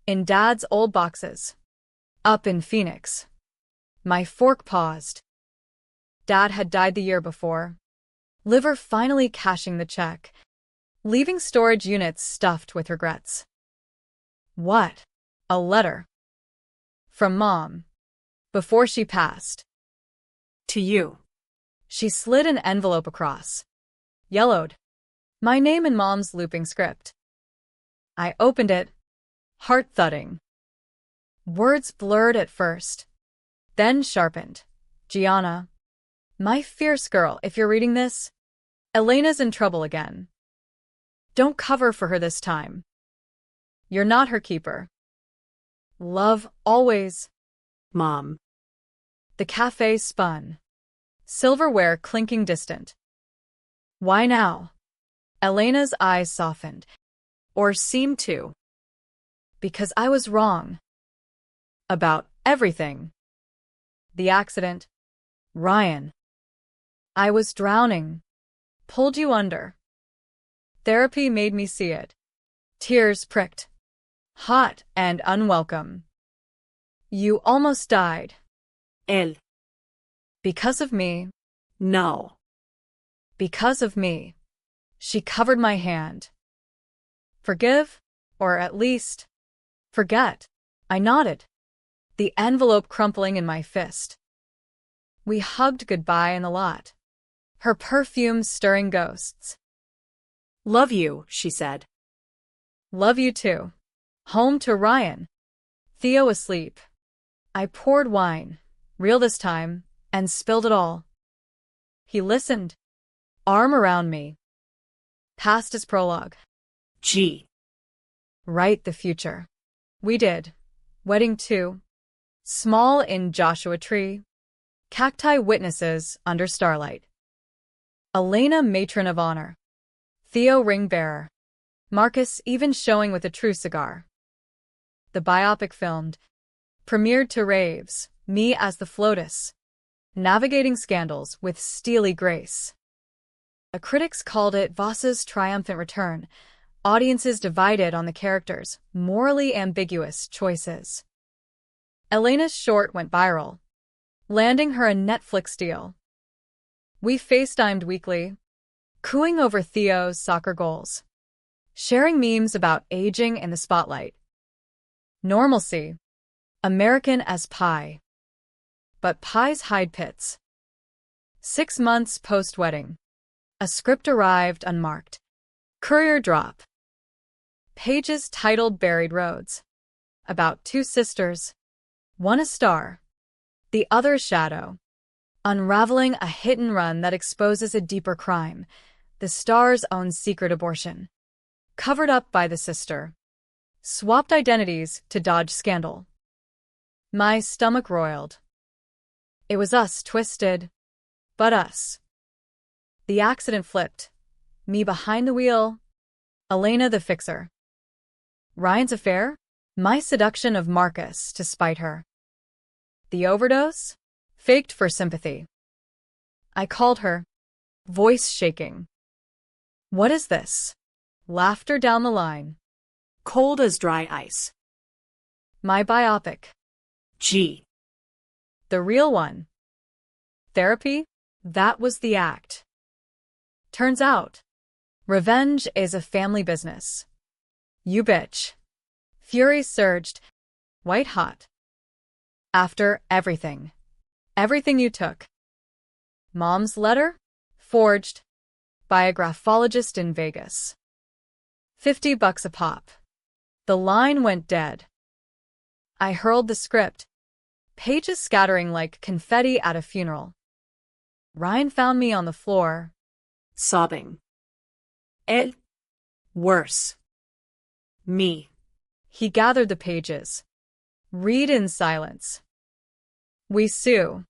In Dad's old boxes. Up in Phoenix. My fork paused. Dad had died the year before. Liver finally cashing the check. Leaving storage units stuffed with regrets. What? A letter. From Mom. Before she passed. To you. She slid an envelope across. Yellowed. My name in Mom's looping script. I opened it. Heart thudding. Words blurred at first. Then sharpened. Gianna. My fierce girl, if you're reading this. Elena's in trouble again. Don't cover for her this time. You're not her keeper. Love, always. Mom. The cafe spun. Silverware clinking distant. Why now? Elena's eyes softened. Or seemed to. Because I was wrong. About everything. The accident. Ryan. I was drowning. Pulled you under. Therapy made me see it. Tears pricked. Hot and unwelcome. You almost died. Él. Because of me. No. Because of me. She covered my hand. Forgive? Or at least, forget. I nodded. The envelope crumpling in my fist. We hugged goodbye in the lot. Her perfume stirring ghosts. Love you, she said. Love you too. Home to Ryan. Theo asleep. I poured wine, real this time, and spilled it all. He listened. Arm around me. Past his prologue. G. Write the future. We did. Wedding 2. Small in Joshua Tree. Cacti witnesses under starlight. Elena matron of honor. Theo ring bearer. Marcus even showing with a true cigar. The biopic filmed. Premiered to raves, me as the FLUTE. Navigating scandals with steely grace. Critics called it Voss's triumphant return. Audiences divided on the characters' morally ambiguous choices. Elena's short went viral, landing her a Netflix deal. We FaceTimed weekly, cooing over Theo's soccer goals, sharing memes about aging in the spotlight. Normalcy. American as pie. But pies hide pits. 6 months post-wedding. A script arrived unmarked. Courier drop. Pages titled Buried Roads. About 2 sisters. One a star. The other a shadow. Unraveling a hit-and-run that exposes a deeper crime. The star's own secret abortion. Covered up by the sister. Swapped identities to dodge scandal. My stomach roiled. It was us twisted. But us. The accident flipped. Me behind the wheel. Elena the fixer. Ryan's affair? My seduction of Marcus to spite her. The overdose? Faked for sympathy. I called her, voice shaking. What is this? Laughter down the line. Cold as dry ice. My biopic. G. The real one. Therapy? That was the act. Turns out, revenge is a family business. You bitch. Fury surged, white hot. After everything. Everything you took. Mom's letter? Forged. By a graphologist in Vegas. $50 a pop. The line went dead. I hurled the script, pages scattering like confetti at a funeral. Ryan found me on the floor, Sobbing. It. Worse. Me. He gathered the pages. Read in silence. We sue.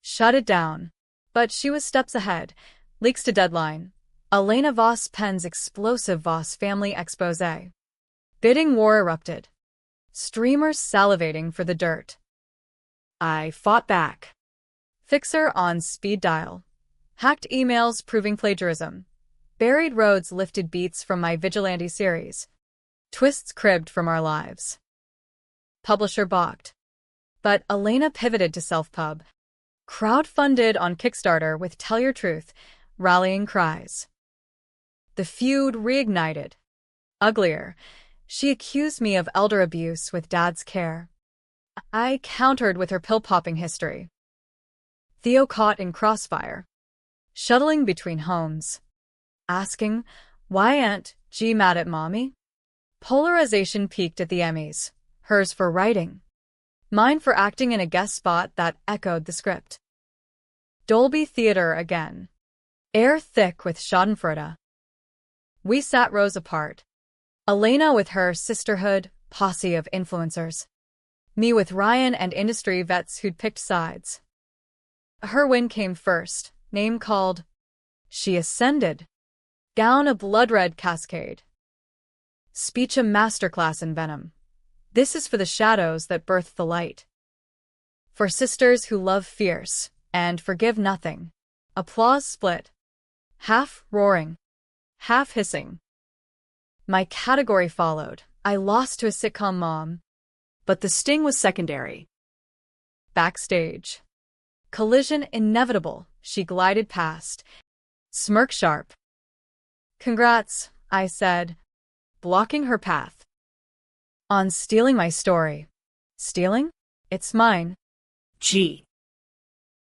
Shut it down. But she was steps ahead. Leaks to deadline. Elena Voss pens explosive Voss family expose. Bidding war erupted. Streamers salivating for the dirt. I fought back. Fixer on speed dial. Hacked emails proving plagiarism. Buried roads lifted beats from my vigilante series. Twists cribbed from our lives. Publisher balked. But Elena pivoted to self-pub. Crowdfunded on Kickstarter with Tell Your Truth, rallying cries. The feud reignited. Uglier, she accused me of elder abuse with Dad's care. I countered with her pill-popping history. Theo caught in crossfire, shuttling between homes, asking, why Aunt G mad at Mommy? Polarization peaked at the Emmys, hers for writing, mine for acting in a guest spot that echoed the script. Dolby Theatre again. Air thick with schadenfreude. We sat rows apart. Elena with her sisterhood, posse of influencers. Me with Ryan and industry vets who'd picked sides. Her win came first, name called. She ascended. Gown a blood-red cascade. Speech a masterclass in venom. This is for the shadows that birth the light. For sisters who love fierce and forgive nothing. Applause split. Half roaring. Half hissing. My category followed. I lost to a sitcom mom. But the sting was secondary. Backstage. Collision inevitable, she glided past. Smirk sharp. Congrats, I said, blocking her path. On stealing my story. Stealing? It's mine. G.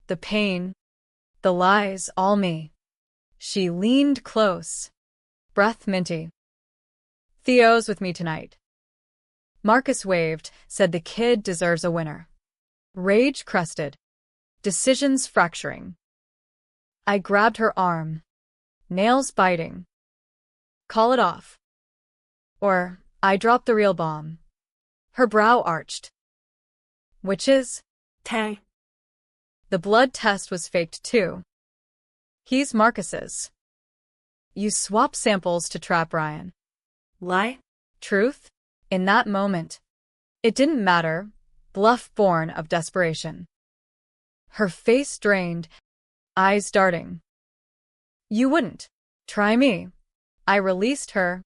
The pain. The lies, all me. She leaned close. Breath minty. Theo's with me tonight. Marcus waved, said the kid deserves a winner. Rage crested. Decisions fracturing. I grabbed her arm. Nails biting. Call it off. Or, I dropped the real bomb. Her brow arched. Which is? Tay. The blood test was faked too. He's Marcus's. You swap samples to trap Ryan. Lie? Truth? In that moment. It didn't matter. Bluff born of desperation. Her face drained, eyes darting. You wouldn't. Try me. I released her,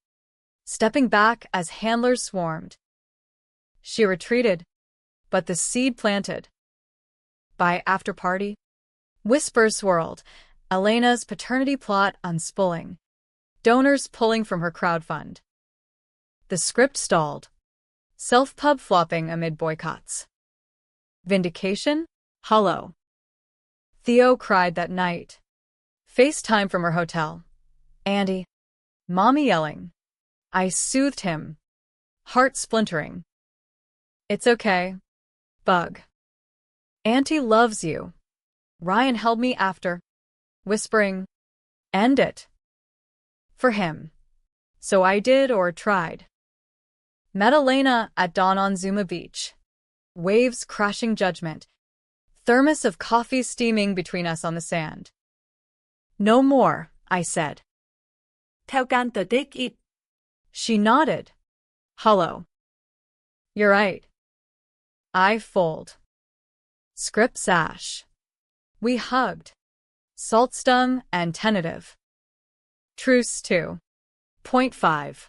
stepping back as handlers swarmed. She retreated, but the seed planted. By after party, whispers swirled, Elena's paternity plot unspooling, donors pulling from her crowdfund. The script stalled, self-pub flopping amid boycotts. Vindication? Hollow. Theo cried that night. FaceTime from her hotel. Andy. Mommy yelling. I soothed him. Heart splintering. It's okay. Bug. Auntie loves you. Ryan held me after, whispering, end it. For him. So I did or tried. Met Elena at dawn on Zuma Beach. Waves crashing judgment. Thermos of coffee steaming between us on the sand. No more, I said. Theo can tự tiết ít. She nodded. Hollow. You're right. I fold. Script sash. We hugged. salt-stung and tentative. Truce 2.5.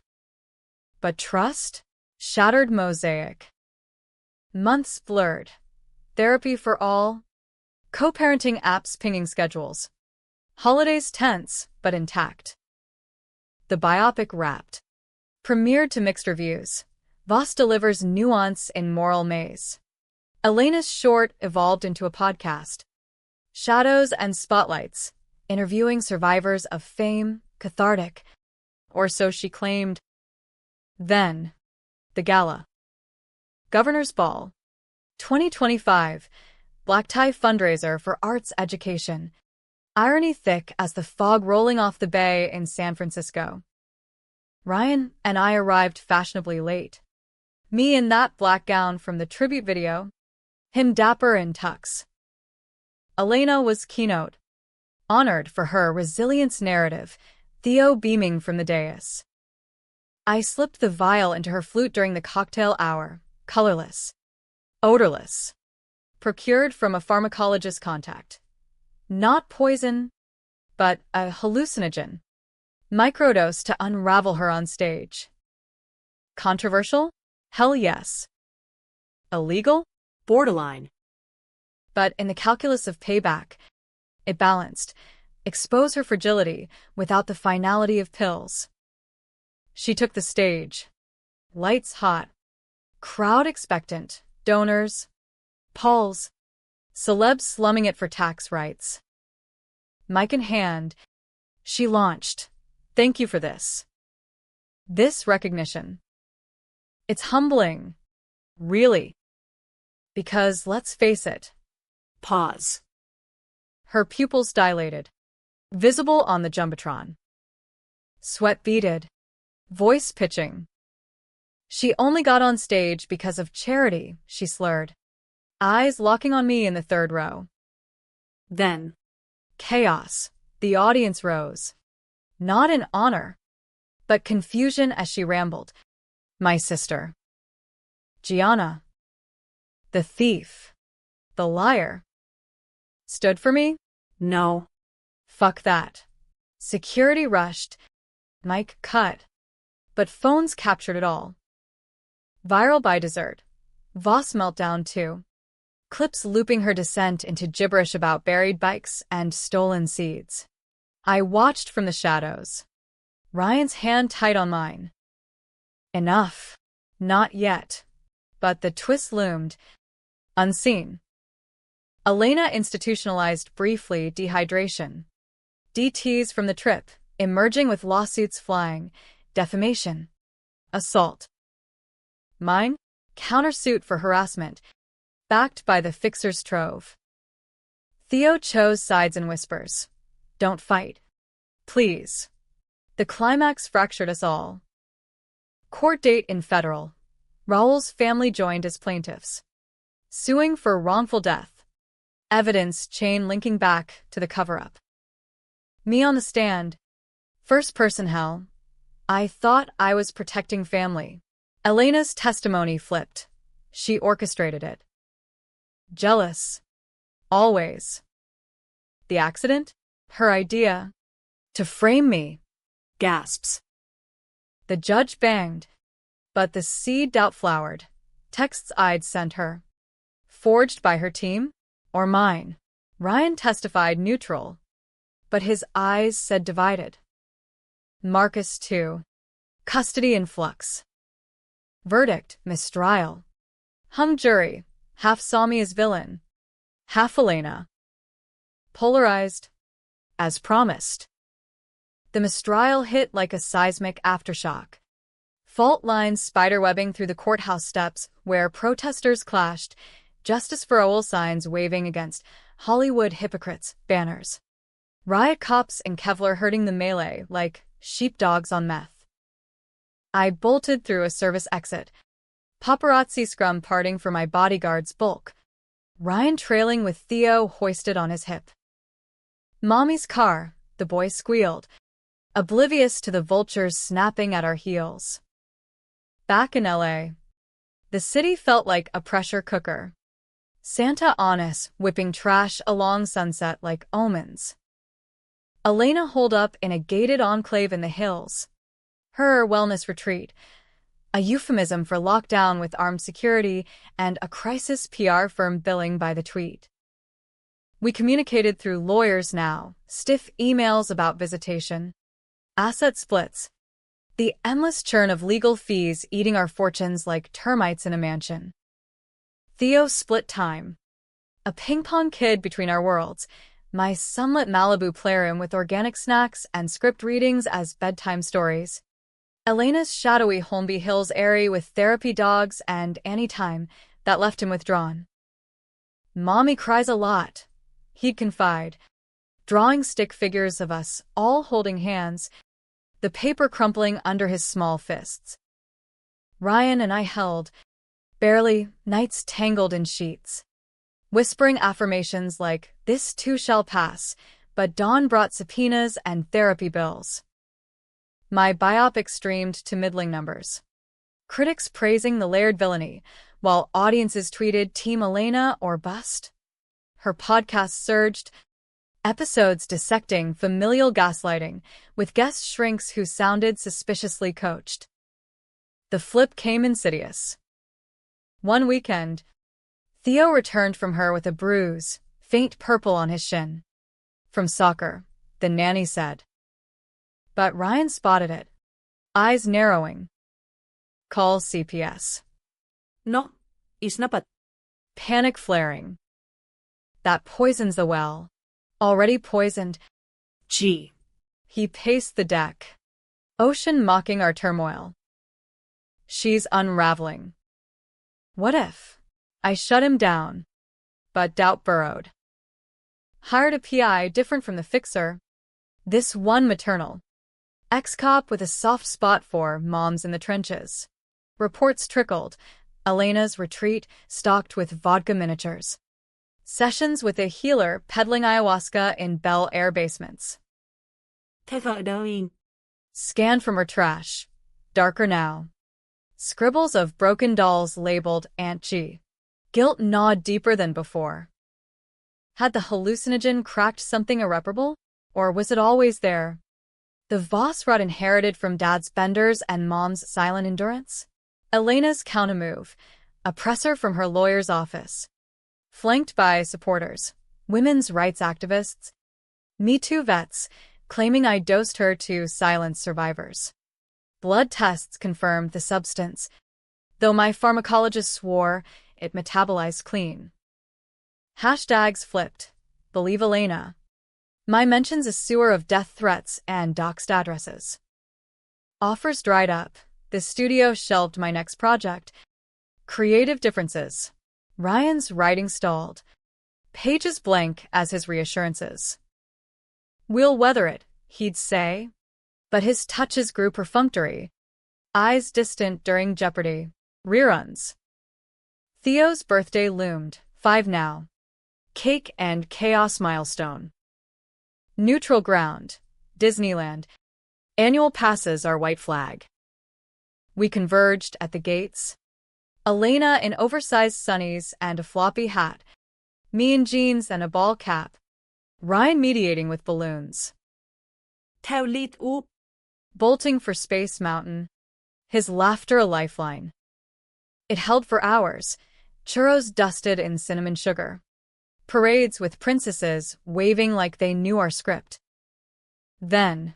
But trust? Shattered mosaic. Months blurred. Therapy for all. Co-parenting apps pinging schedules. Holidays tense, but intact. The biopic Wrapped. Premiered to mixed reviews. Voss delivers nuance in moral maze. Elena's short evolved into a podcast. Shadows and Spotlights. Interviewing survivors of fame, cathartic. Or so she claimed. Then. The Gala. Governor's Ball. 2025. Black tie fundraiser for arts education. Irony thick as the fog rolling off the bay in San Francisco. Ryan and I arrived fashionably late. Me in that black gown from the tribute video. Him dapper in tux. Elena was keynote. Honored for her resilience narrative, Theo beaming from the dais. I slipped the vial into her flute during the cocktail hour, colorless, odorless, procured from a pharmacologist contact. Not poison, but a hallucinogen. Microdose to unravel her on stage. Controversial? Hell yes. Illegal? Borderline. But in the calculus of payback, it balanced. Expose her fragility without the finality of pills. She took the stage. Lights hot. Crowd expectant. Donors. Pauls. Celebs slumming it for tax rights. Mic in hand, she launched. Thank you for this. This recognition. It's humbling. Really. Because, let's face it. Pause. Her pupils dilated. Visible on the Jumbotron. Sweat beaded. Voice pitching. She only got on stage because of charity, she slurred. Eyes locking on me in the third row. Then. Chaos. The audience rose. Not in honor, but confusion as she rambled. My sister. Gianna. The thief. The liar. Stood for me? No. Fuck that. Security rushed. Mic cut. But phones captured it all. Viral by dessert. Voss meltdown too. Clips looping her descent into gibberish about buried bikes and stolen seeds. I watched from the shadows. Ryan's hand tight on mine. Enough. Not yet. But the twist loomed. Unseen. Elena institutionalized briefly dehydration. DTs from the trip, emerging with lawsuits flying. Defamation. Assault. Mine? Countersuit for harassment. Backed by the fixer's trove. Theo chose sides and whispers. Don't fight. Please. The climax fractured us all. Court date in federal. Raoul's family joined as plaintiffs. Suing for wrongful death. Evidence chain linking back to the cover-up. Me on the stand. First person hell. I thought I was protecting family. Elena's testimony flipped. She orchestrated it. Jealous. Always. The accident? Her idea. To frame me. Gasps. The judge banged. But the seed doubt flowered. Texts I'd sent her. Forged by her team? Or mine? Ryan testified neutral. But his eyes said divided. Marcus too. Custody in flux. Verdict, mistrial. Hung jury. Half saw me as villain. Half Elena. Polarized. As promised. The mistrial hit like a seismic aftershock. Fault lines spiderwebbing through the courthouse steps where protesters clashed, Justice for Raoul signs waving against Hollywood hypocrites banners. Riot cops in Kevlar herding the melee like sheepdogs on meth. I bolted through a service exit. Paparazzi scrum parting for my bodyguard's bulk. Ryan trailing with Theo hoisted on his hip. Mommy's car, the boy squealed, oblivious to the vultures snapping at our heels. Back in LA, the city felt like a pressure cooker. Santa Anis whipping trash along Sunset like omens. Elena holed up in a gated enclave in the hills. Her wellness retreat, a euphemism for lockdown with armed security and a crisis PR firm billing by the tweet. We communicated through lawyers now, stiff emails about visitation, asset splits, the endless churn of legal fees eating our fortunes like termites in a mansion. Theo split time. A ping-pong kid between our worlds, my sunlit Malibu playroom with organic snacks and script readings as bedtime stories. Elena's shadowy Holmby Hills airy with therapy dogs and any time that left him withdrawn. Mommy cries a lot, he'd confide, drawing stick figures of us all holding hands, the paper crumpling under his small fists. Ryan and I held, barely, nights tangled in sheets, whispering affirmations like, "This too shall pass," but dawn brought subpoenas and therapy bills. My biopic streamed to middling numbers. Critics praising the layered villainy, while audiences tweeted Team Elena or bust. Her podcast surged, episodes dissecting familial gaslighting, with guest shrinks who sounded suspiciously coached. The flip came insidious. One weekend, Theo returned from her with a bruise, faint purple on his shin. From soccer, the nanny said. But Ryan spotted it, eyes narrowing. Call CPS. No, isnapat. Panic flaring. That poisons the well. Already poisoned. G. He paced the deck. Ocean mocking our turmoil. She's unraveling. What if? I shut him down. But doubt burrowed. Hired a PI different from the fixer. This one maternal. Ex-cop with a soft spot for moms in the trenches. Reports trickled. Elena's retreat stocked with vodka miniatures. Sessions with a healer peddling ayahuasca in Bel Air basements. Thế vợ đâu in? Scanned from her trash. Darker now. Scribbles of broken dolls labeled Aunt G. Guilt gnawed deeper than before. Had the hallucinogen cracked something irreparable? Or was it always there? The Voss rut inherited from dad's benders and mom's silent endurance? Elena's countermove, a presser from her lawyer's office. Flanked by supporters, women's rights activists, Me Too vets, claiming I dosed her to silence survivors. Blood tests confirmed the substance, though my pharmacologist swore it metabolized clean. Hashtags flipped. Believe Elena. My mentions a sewer of death threats and doxed addresses. Offers dried up. The studio shelved my next project. Creative differences. Ryan's writing stalled. Pages blank as his reassurances. We'll weather it, he'd say. But his touches grew perfunctory. Eyes distant during Jeopardy. Reruns. Theo's birthday loomed. 5 now. Cake and chaos milestone. Neutral ground. Disneyland. Annual passes our white flag. We converged at the gates. Elena in oversized sunnies and a floppy hat. Me in jeans and a ball cap. Ryan mediating with balloons. Theo lead up. Bolting for Space Mountain. His laughter a lifeline. It held for hours. Churros dusted in cinnamon sugar. Parades with princesses waving like they knew our script. Then,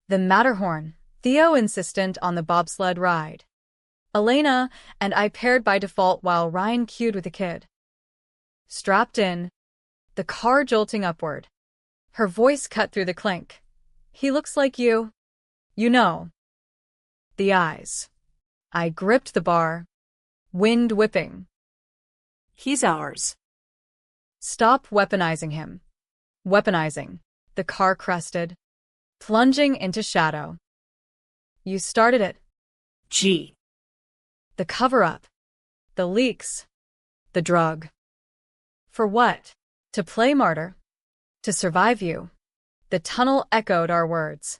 the Matterhorn, Theo insistent on the bobsled ride. Elena and I paired by default while Ryan queued with a kid. Strapped in, the car jolting upward. Her voice cut through the clink. He looks like you. You know. The eyes. I gripped the bar. Wind whipping. He's ours. Stop weaponizing him. Weaponizing. The car crested. Plunging into shadow. You started it. G. The cover-up. The leaks. The drug. For what? To play martyr. To survive you. The tunnel echoed our words.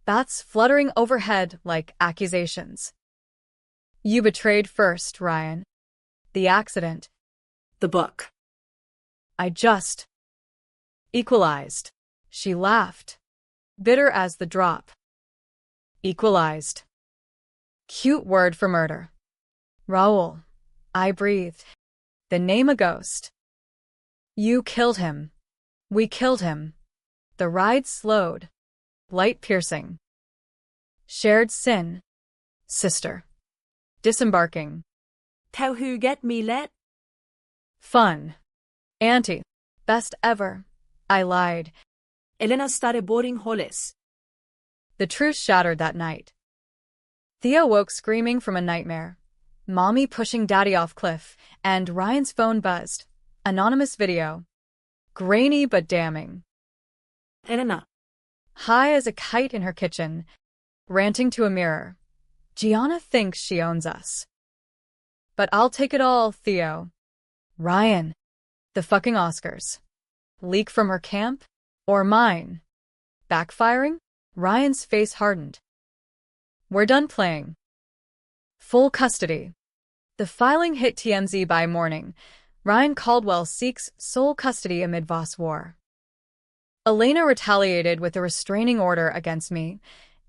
Bats fluttering overhead like accusations. You betrayed first, Ryan. The accident. The book. I just equalized. She laughed. bitter as the drop. Equalized. Cute word for murder. Raul. I breathed. The name a ghost. You killed him. We killed him. The ride slowed. Light piercing. Shared sin. Sister. Disembarking. Theo who get me let? Fun. Auntie. Best ever. I lied. Elena started boarding Hollis. The truth shattered that night. Theo woke screaming from a nightmare. Mommy pushing Daddy off cliff, and Ryan's phone buzzed. Anonymous video. Grainy but damning. Elena. High as a kite in her kitchen, ranting to a mirror. Gianna thinks she owns us. But I'll take it all, Theo. Ryan. The fucking Oscars. Leak from her camp? Or mine? Backfiring? Ryan's face hardened. We're done playing. Full custody. The filing hit TMZ by morning. Ryan Caldwell seeks sole custody amid Voss war. Elena retaliated with a restraining order against me.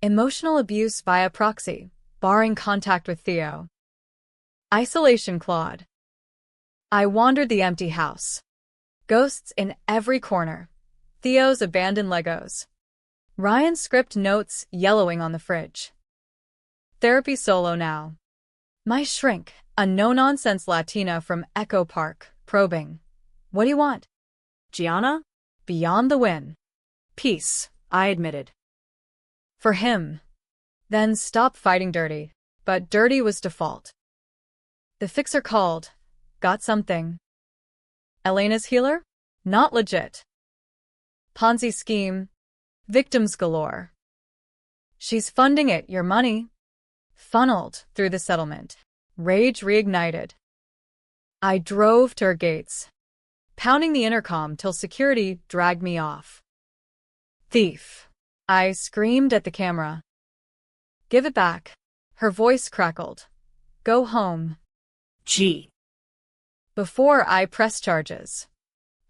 Emotional abuse via proxy, barring contact with Theo. Isolation clawed. I wandered the empty house. Ghosts in every corner. Theo's abandoned Legos. Ryan's script notes yellowing on the fridge. Therapy solo now. My shrink, a no-nonsense Latina from Echo Park, probing. What do you want? Gianna? Beyond the win. Peace, I admitted. For him. Then stop fighting dirty. But dirty was default. The fixer called. Got something. Elena's healer? Not legit. Ponzi scheme. Victims galore. She's funding it, your money. Funneled through the settlement. Rage reignited. I drove to her gates, pounding the intercom till security dragged me off. Thief. I screamed at the camera. Give it back. Her voice crackled. Go home. Gee. Before I pressed charges.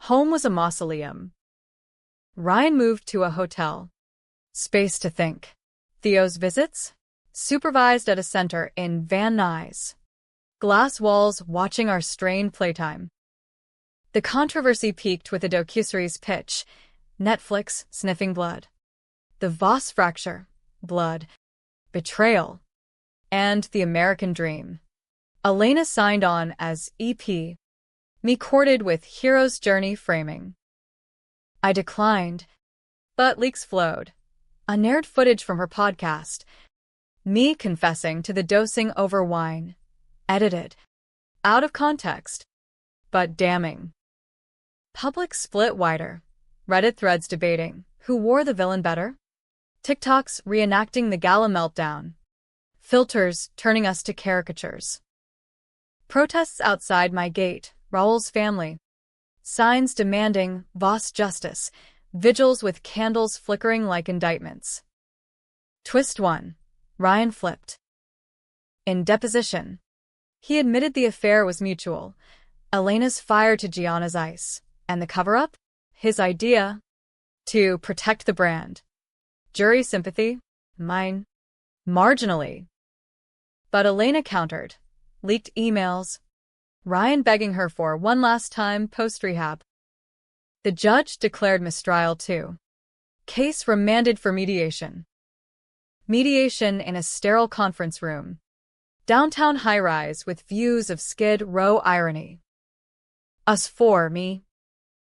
Home was a mausoleum. Ryan moved to a hotel. Space to think. Theo's visits? Supervised at a center in Van Nuys. Glass walls watching our strained playtime. The controversy peaked with the docuseries pitch. Netflix sniffing blood. The Voss fracture. Blood. Betrayal. And the American dream. Elena signed on as EP. Me courted with hero's journey framing. I declined. But leaks flowed. Unnaired footage from her podcast. Me confessing to the dosing over wine. Edited. Out of context. But damning. Public split wider. Reddit threads debating who wore the villain better. TikToks reenacting the gala meltdown. Filters turning us to caricatures. Protests outside my gate. Raul's family. Signs demanding Voss justice. Vigils with candles flickering like indictments. Twist 1. Ryan flipped. In deposition. He admitted the affair was mutual. Elena's fire to Gianna's ice. And the cover-up? His idea. To protect the brand. Jury sympathy? Mine. Marginally. But Elena countered. Leaked emails. Ryan begging her for one last time post-rehab. The judge declared mistrial too. Case remanded for mediation. Mediation in a sterile conference room. Downtown high-rise with views of Skid Row irony. Us four, me.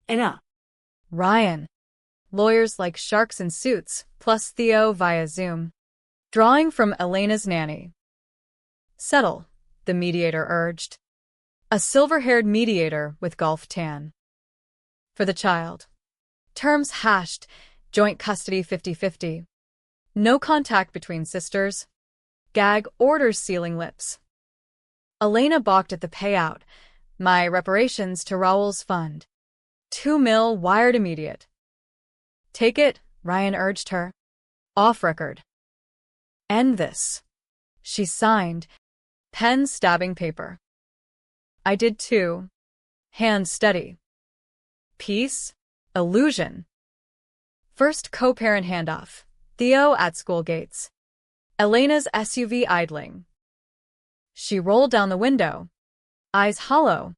Ena. Ryan. Lawyers like sharks in suits, plus Theo via Zoom. Drawing from Elena's nanny. Settle, the mediator urged. A silver-haired mediator with golf tan. For the child. Terms hashed, joint custody 50-50. No contact between sisters. Gag orders sealing lips. Elena balked at the payout. My reparations to Raul's fund. $2 million wired immediate. Take it, Ryan urged her. Off record. End this. She signed. Pen stabbing paper. I did too. Hand steady. Peace? Illusion. First co-parent handoff. Theo at school gates. Elena's SUV idling. She rolled down the window, eyes hollow.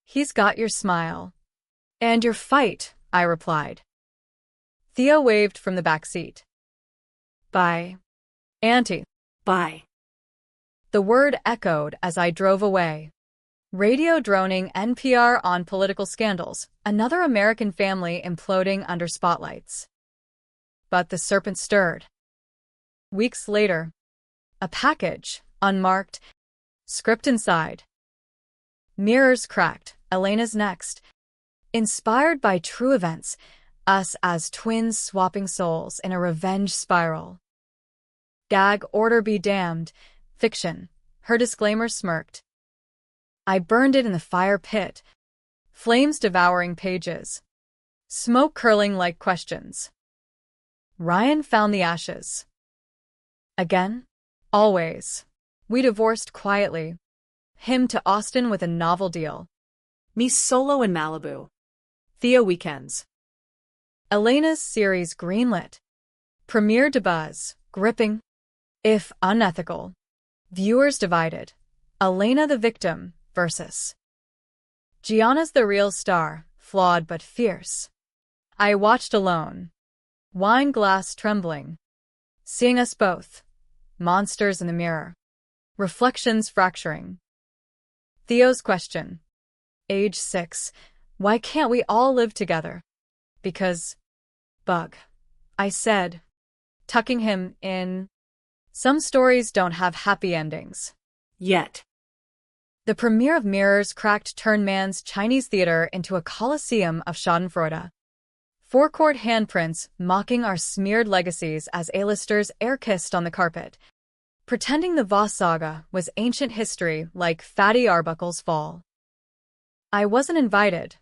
He's got your smile. And your fight, I replied. Theo waved from the back seat. Bye. Auntie. Bye. The word echoed as I drove away. Radio droning NPR on political scandals, another American family imploding under spotlights. But the serpent stirred. Weeks later, a package, unmarked, script inside. Mirrors cracked, Elena's next. Inspired by true events, us as twins swapping souls in a revenge spiral. Gag order be damned, fiction, her disclaimer smirked. I burned it in the fire pit, flames devouring pages, smoke curling like questions. Ryan found the ashes. Again? Always. We divorced quietly. Him to Austin with a novel deal. Me solo in Malibu. Theo weekends. Elena's series greenlit. Premiere to buzz, gripping, if unethical. Viewers divided. Elena the victim versus Gianna's the real star, flawed but fierce. I watched alone. Wine glass trembling. Seeing us both. Monsters in the mirror. Reflections fracturing. Theo's question. Age 6. Why can't we all live together? Because, bug, I said, tucking him in. Some stories don't have happy endings. Yet. The premiere of Mirrors cracked Turnman's Chinese theater into a coliseum of schadenfreude. Forecourt handprints mocking our smeared legacies as A-listers air-kissed on the carpet, pretending the Voss saga was ancient history like Fatty Arbuckle's fall. I wasn't invited,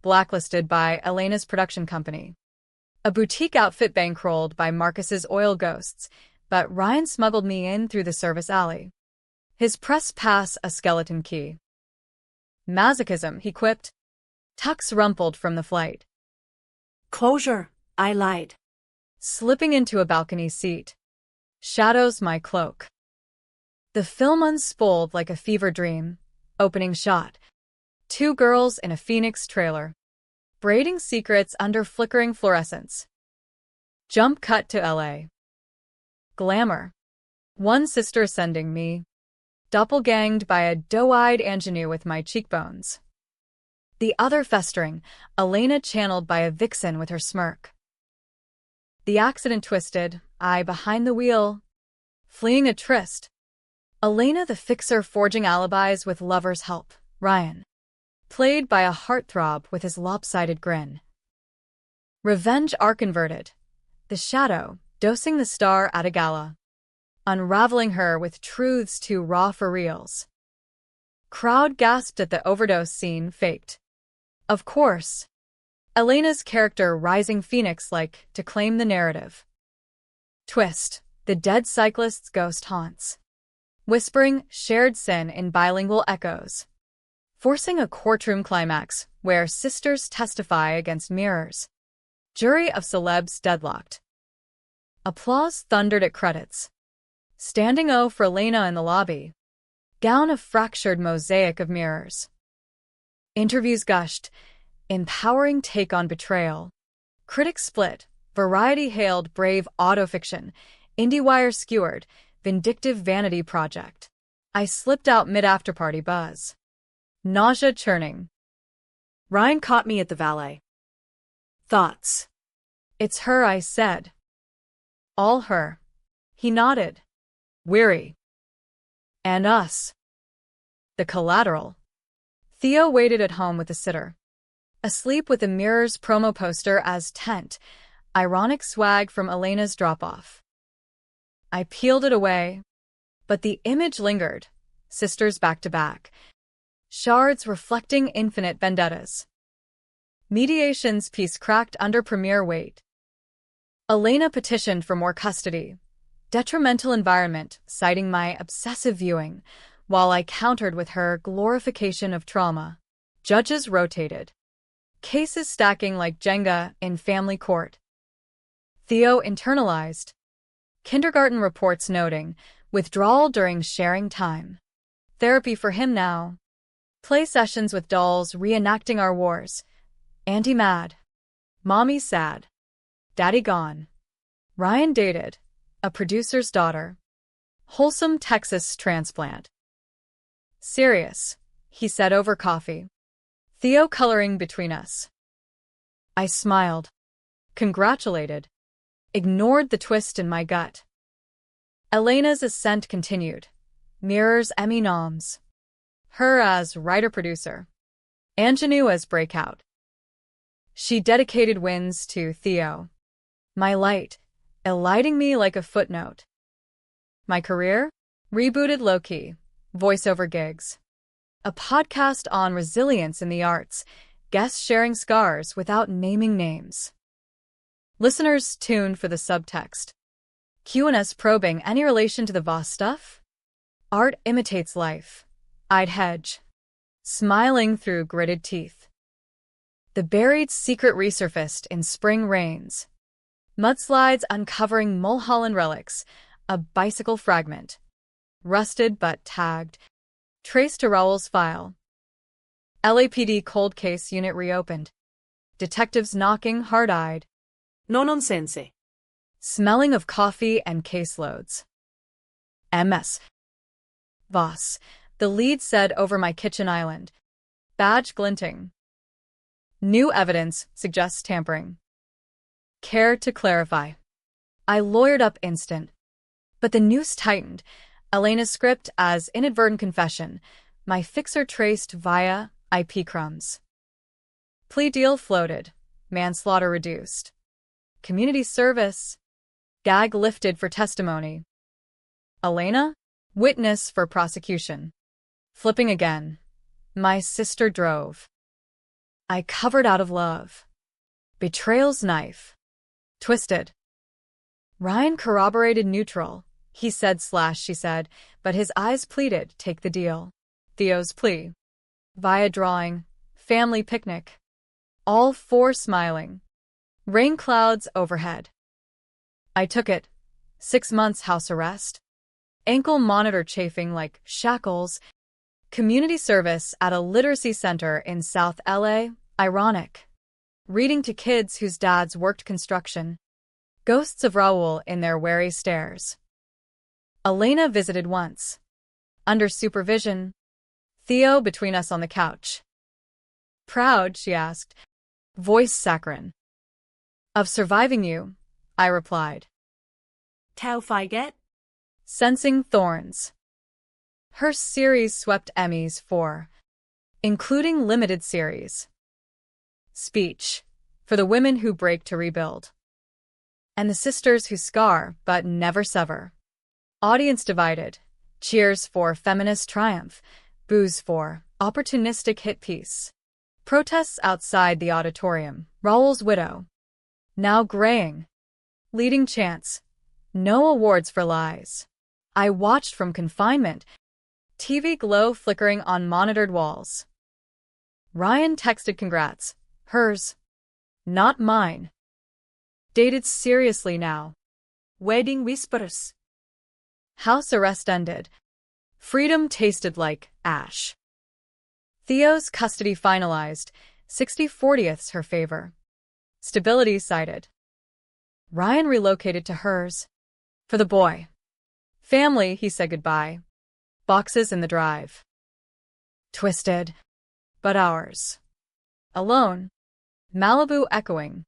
blacklisted by Elena's production company. A boutique outfit bankrolled by Marcus's oil ghosts, but Ryan smuggled me in through the service alley. His press pass a skeleton key. Masochism, he quipped. Tux rumpled from the flight. Closure, I lied. Slipping into a balcony seat. Shadows my cloak. The film unspooled like a fever dream. Opening shot. 2 girls in a Phoenix trailer. Braiding secrets under flickering fluorescence. Jump cut to LA. Glamour. One sister sending me. Doppelganged by a doe-eyed ingenue with my cheekbones. The other festering, Elena channeled by a vixen with her smirk. The accident twisted, I behind the wheel. Fleeing a tryst. Elena the fixer forging alibis with lover's help, Ryan. Played by a heartthrob with his lopsided grin. Revenge arc inverted. The shadow, dosing the star at a gala. Unraveling her with truths too raw for reals. Crowd gasped at the overdose scene faked. Of course. Elena's character rising phoenix-like to claim the narrative. Twist. The dead cyclist's ghost haunts. Whispering shared sin in bilingual echoes. Forcing a courtroom climax where sisters testify against mirrors. Jury of celebs deadlocked. Applause thundered at credits. Standing O for Elena in the lobby. Gown of fractured mosaic of mirrors. Interviews gushed. Empowering take on Betrayal. Critics split. Variety hailed brave autofiction. IndieWire skewered. Vindictive vanity project. I slipped out mid-afterparty buzz. Nausea churning. Ryan caught me at the valet. Thoughts. It's her, I said. All her. He nodded. Weary. And us. The collateral. Theo waited at home with the sitter. Asleep with the Mirrors promo poster as tent. Ironic swag from Elena's drop-off. I peeled it away. But the image lingered. Sisters back to back. Shards reflecting infinite vendettas. Mediation's piece cracked under premiere weight. Elena petitioned for more custody. Detrimental environment, citing my obsessive viewing, while I countered with her glorification of trauma. Judges rotated. Cases stacking like Jenga in family court. Theo internalized. Kindergarten reports noting withdrawal during sharing time. Therapy for him now. Play sessions with dolls reenacting our wars. Auntie mad. Mommy sad. Daddy gone. Ryan dated a producer's daughter. Wholesome Texas transplant. Serious, he said over coffee. Theo coloring between us. I smiled. Congratulated. Ignored the twist in my gut. Elena's ascent continued. Mirrors Emmy noms. Her as writer-producer. Ingenue as breakout. She dedicated wins to Theo. My light, eliding me like a footnote. My career? Rebooted low-key. Voiceover gigs. A podcast on resilience in the arts. Guests sharing scars without naming names. Listeners tuned for the subtext. Q&S probing any relation to the Voss stuff? Art imitates life. I'd hedge. Smiling through gritted teeth. The buried secret resurfaced in spring rains. Mudslides uncovering Mulholland relics. A bicycle fragment. Rusted but tagged. Traced to Raoul's file. LAPD cold case unit reopened. Detectives knocking hard-eyed. No nonsense. Smelling of coffee and caseloads. MS. Voss, the lead said over my kitchen island. Badge glinting. New evidence suggests tampering. Care to clarify. I lawyered up instant. But the noose tightened. Elena's script as inadvertent confession. My fixer traced via IP crumbs. Plea deal floated. Manslaughter reduced. Community service. Gag lifted for testimony. Elena? Witness for prosecution. Flipping again. My sister drove. I covered out of love. Betrayal's knife. Twisted. Ryan corroborated neutral. He said/she said, but his eyes pleaded, take the deal. Theo's plea. Via drawing. Family picnic. All four smiling. Rain clouds overhead. I took it. 6 months house arrest. Ankle monitor chafing like shackles. Community service at a literacy center in South LA. Ironic. Reading to kids whose dads worked construction. Ghosts of Raoul in their wary stares. Elena visited once. Under supervision. Theo between us on the couch. Proud, she asked. Voice saccharine. Of surviving you, I replied. Tau Figet? Sensing thorns. Her series swept Emmys for, including limited series. Speech. For the women who break to rebuild. And the sisters who scar but never sever. Audience divided. Cheers for feminist triumph. Boos for opportunistic hit piece. Protests outside the auditorium. Raoul's widow. Now graying. Leading chants. No awards for lies. I watched from confinement. TV glow flickering on monitored walls. Ryan texted congrats. Hers. Not mine. Dated seriously now. Wedding whispers. House arrest ended. Freedom tasted like ash. Theo's custody finalized. 60/40ths her favor. Stability cited. Ryan relocated to hers. For the boy. Family, he said goodbye. Boxes in the drive. Twisted. But ours. Alone. Malibu echoing.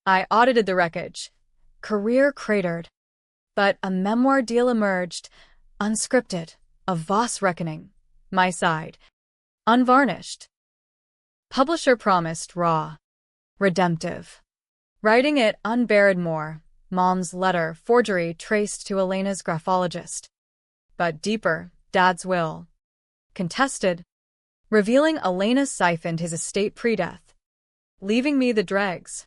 I audited the wreckage. Career cratered. But a memoir deal emerged. Unscripted. A Voss reckoning. My side. Unvarnished. Publisher promised raw. Redemptive. Writing it unburied more. Mom's letter, forgery traced to Elena's graphologist. But deeper, Dad's will. Contested. Revealing Elena siphoned his estate pre-death. Leaving me the dregs.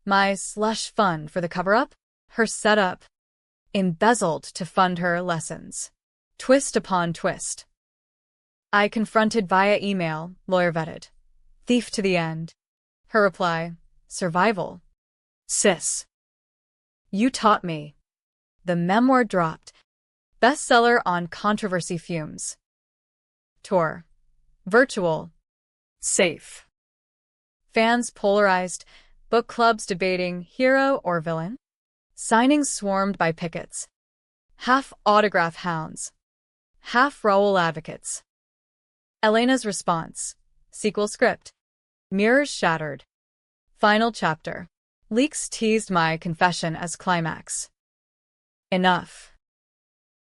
My slush fund for the cover-up? Her setup. Embezzled to fund her lessons. Twist upon twist. I confronted via email, lawyer vetted. Thief to the end. Her reply, survival. Sis. You taught me. The memoir dropped. Bestseller on controversy fumes. Tour. Virtual. Safe. Fans polarized. Book clubs debating hero or villain. Signings swarmed by pickets. Half autograph hounds. Half Raoul advocates. Elena's response. Sequel script. Mirrors shattered. Final chapter. Leaks teased my confession as climax. Enough.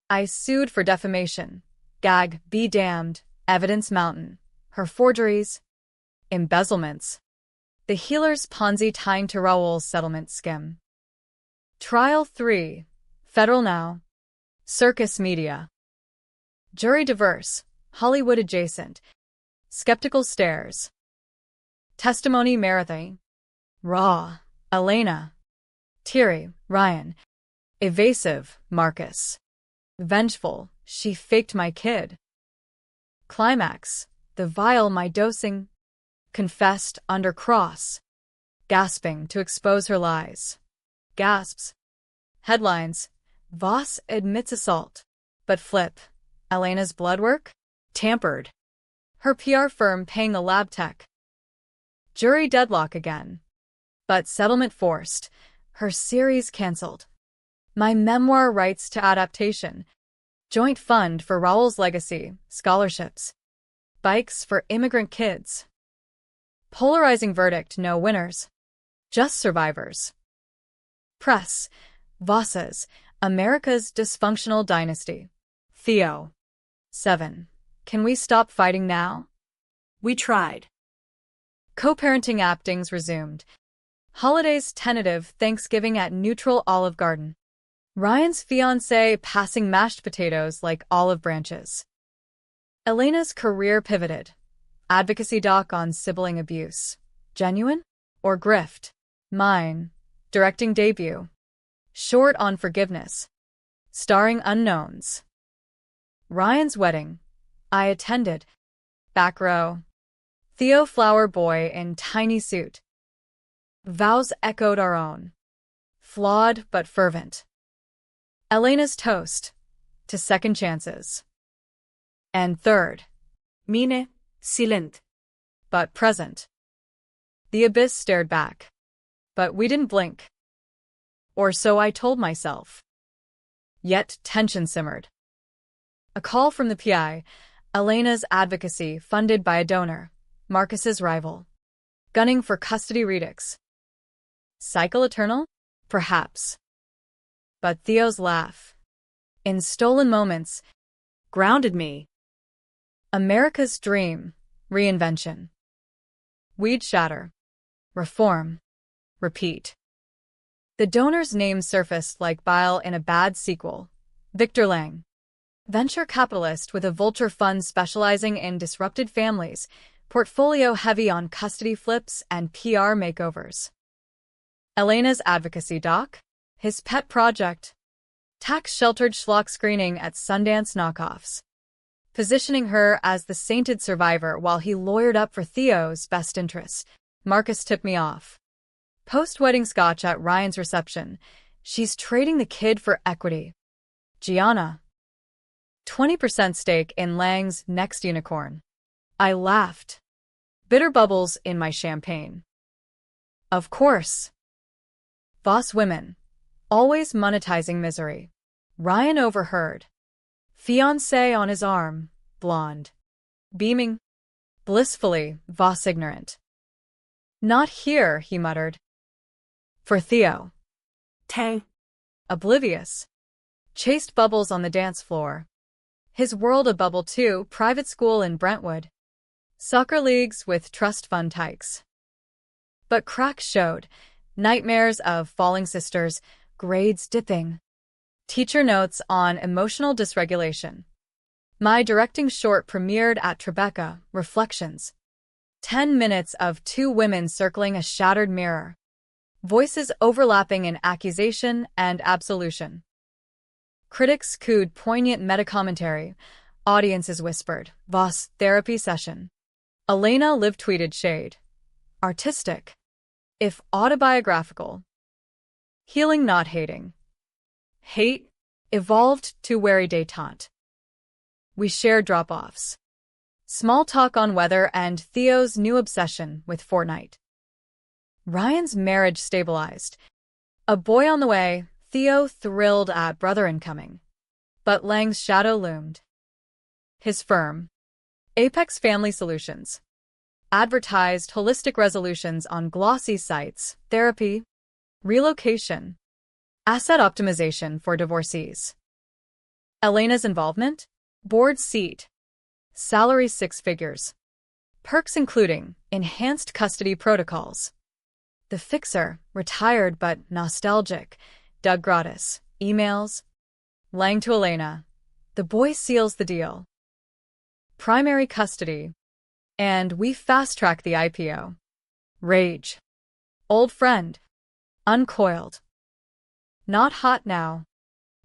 I sued for defamation. Gag be damned. Evidence mountain. Her forgeries. Embezzlements. The healer's Ponzi tying to Raoul's settlement skim. Trial 3. Federal now. Circus media. Jury diverse. Hollywood adjacent. Skeptical stares. Testimony marathon. Raw. Elena. Teary. Ryan. Evasive. Marcus. Vengeful. She faked my kid. Climax. The vial my dosing. Confessed under cross. Gasping to expose her lies. Gasps. Headlines. Voss admits assault. But flip. Elena's blood work? Tampered. Her PR firm paying a lab tech. Jury deadlock again. But settlement forced. Her series cancelled. My memoir rights to adaptation. Joint fund for Raoul's legacy. Scholarships. Bikes for immigrant kids. Polarizing verdict, no winners. Just survivors. Press. Voss's. America's dysfunctional dynasty. Theo. 7. Can we stop fighting now? We tried. Co-parenting actings resumed. Holidays tentative. Thanksgiving at neutral Olive Garden. Ryan's fiancé passing mashed potatoes like olive branches. Elena's career pivoted. Advocacy doc on sibling abuse. Genuine? Or grift? Mine. Directing debut. Short on forgiveness. Starring unknowns. Ryan's wedding. I attended. Back row. Theo flower boy in tiny suit. Vows echoed our own. Flawed but fervent. Elena's toast. To second chances. And third. Mine. Silent. But present. The abyss stared back. But we didn't blink. Or so I told myself. Yet tension simmered. A call from the PI. Elena's advocacy funded by a donor. Marcus's rival. Gunning for custody redux. Cycle eternal? Perhaps. But Theo's laugh. In stolen moments. Grounded me. America's dream. Reinvention. Weed shatter. Reform. Repeat. The donor's name surfaced like bile in a bad sequel. Victor Lang. Venture capitalist with a vulture fund specializing in disrupted families, portfolio heavy on custody flips and PR makeovers. Elena's advocacy doc? His pet project. Tax-sheltered schlock screening at Sundance knockoffs. Positioning her as the sainted survivor while he lawyered up for Theo's best interests. Marcus tipped me off. Post-wedding scotch at Ryan's reception. She's trading the kid for equity. Gianna. 20% stake in Lang's next unicorn. I laughed. Bitter bubbles in my champagne. Of course. Boss women. Always monetizing misery. Ryan overheard. Fiancé on his arm, blonde. Beaming. Blissfully, Voss ignorant. Not here, he muttered. For Theo. Tang. Oblivious. Chased bubbles on the dance floor. His world a bubble too, private school in Brentwood. Soccer leagues with trust fund tykes. But cracks showed. Nightmares of falling sisters, grades dipping. Teacher notes on emotional dysregulation. My directing short premiered at Tribeca, Reflections. 10 minutes of two women circling a shattered mirror. Voices overlapping in accusation and absolution. Critics cooed poignant meta-commentary. Audiences whispered, Voss, therapy session. Elena live-tweeted shade. Artistic. If autobiographical. Healing, not hating. Hate evolved to wary détente. We shared drop-offs. Small talk on weather and Theo's new obsession with Fortnite. Ryan's marriage stabilized. A boy on the way, Theo thrilled at brother incoming. But Lang's shadow loomed. His firm, Apex Family Solutions, advertised holistic resolutions on glossy sites, therapy, relocation, asset optimization for divorcees. Elena's involvement? Board seat. Salary 6 figures. Perks including enhanced custody protocols. The fixer, retired but nostalgic, Doug gratis, emails. Lang to Elena. The boy seals the deal. Primary custody. And we fast-track the IPO. Rage. Old friend. Uncoiled. Not hot now,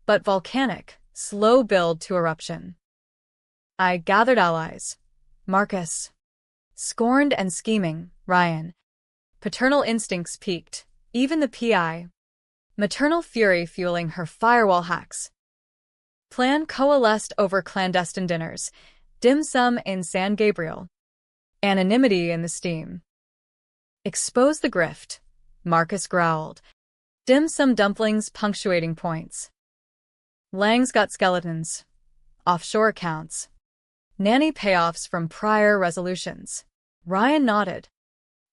but volcanic, slow build to eruption. I gathered allies. Marcus. Scorned and scheming, Ryan. Paternal instincts peaked, even the PI. Maternal fury fueling her firewall hacks. Plan coalesced over clandestine dinners, dim sum in San Gabriel. Anonymity in the steam. Expose the grift, Marcus growled. Dim sum dumplings punctuating points. Lang's got skeletons. Offshore accounts. Nanny payoffs from prior resolutions. Ryan nodded.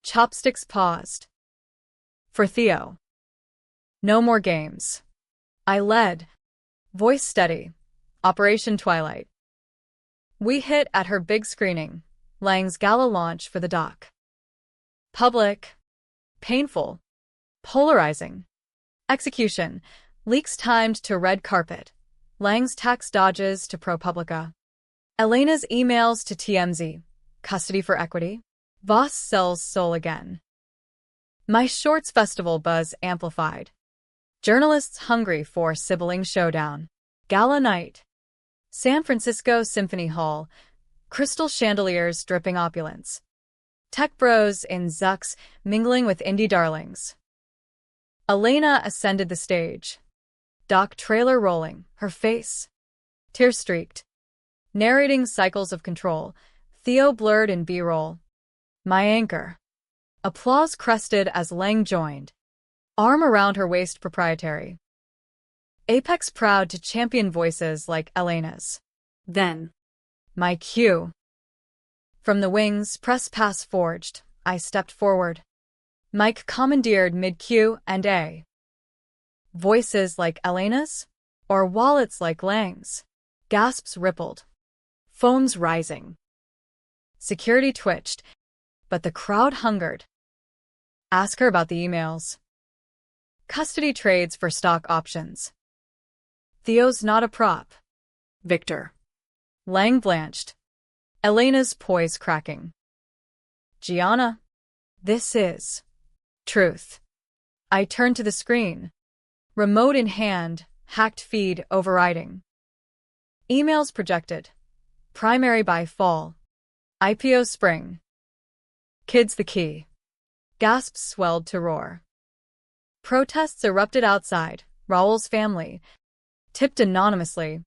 Chopsticks paused. For Theo. No more games. I led. Voice steady. Operation Twilight. We hit at her big screening, Lang's gala launch for the doc. Public. Painful. Polarizing. Execution. Leaks timed to red carpet. Lang's tax dodges to ProPublica. Elena's emails to TMZ. Custody for equity. Voss sells soul again. My Shorts Festival buzz amplified. Journalists hungry for sibling showdown. Gala night. San Francisco Symphony Hall. Crystal chandeliers dripping opulence. Tech bros in Zucks mingling with indie darlings. Elena ascended the stage. Doc trailer rolling, her face tear-streaked. Narrating cycles of control, Theo blurred in B-roll. My anchor. Applause crested as Lang joined. Arm around her waist proprietary. Apex proud to champion voices like Elena's. Then. My cue. From the wings, press pass forged, I stepped forward. Mike commandeered mid-Q and A. Voices like Elena's? Or wallets like Lang's? Gasps rippled. Phones rising. Security twitched, but the crowd hungered. Ask her about the emails. Custody trades for stock options. Theo's not a prop. Victor. Lang blanched. Elena's poise cracking. Gianna, this is truth. I turned to the screen. Remote in hand, hacked feed overriding. Emails projected. Primary by fall. IPO spring. Kids the key. Gasps swelled to roar. Protests erupted outside, Raoul's family. Tipped anonymously.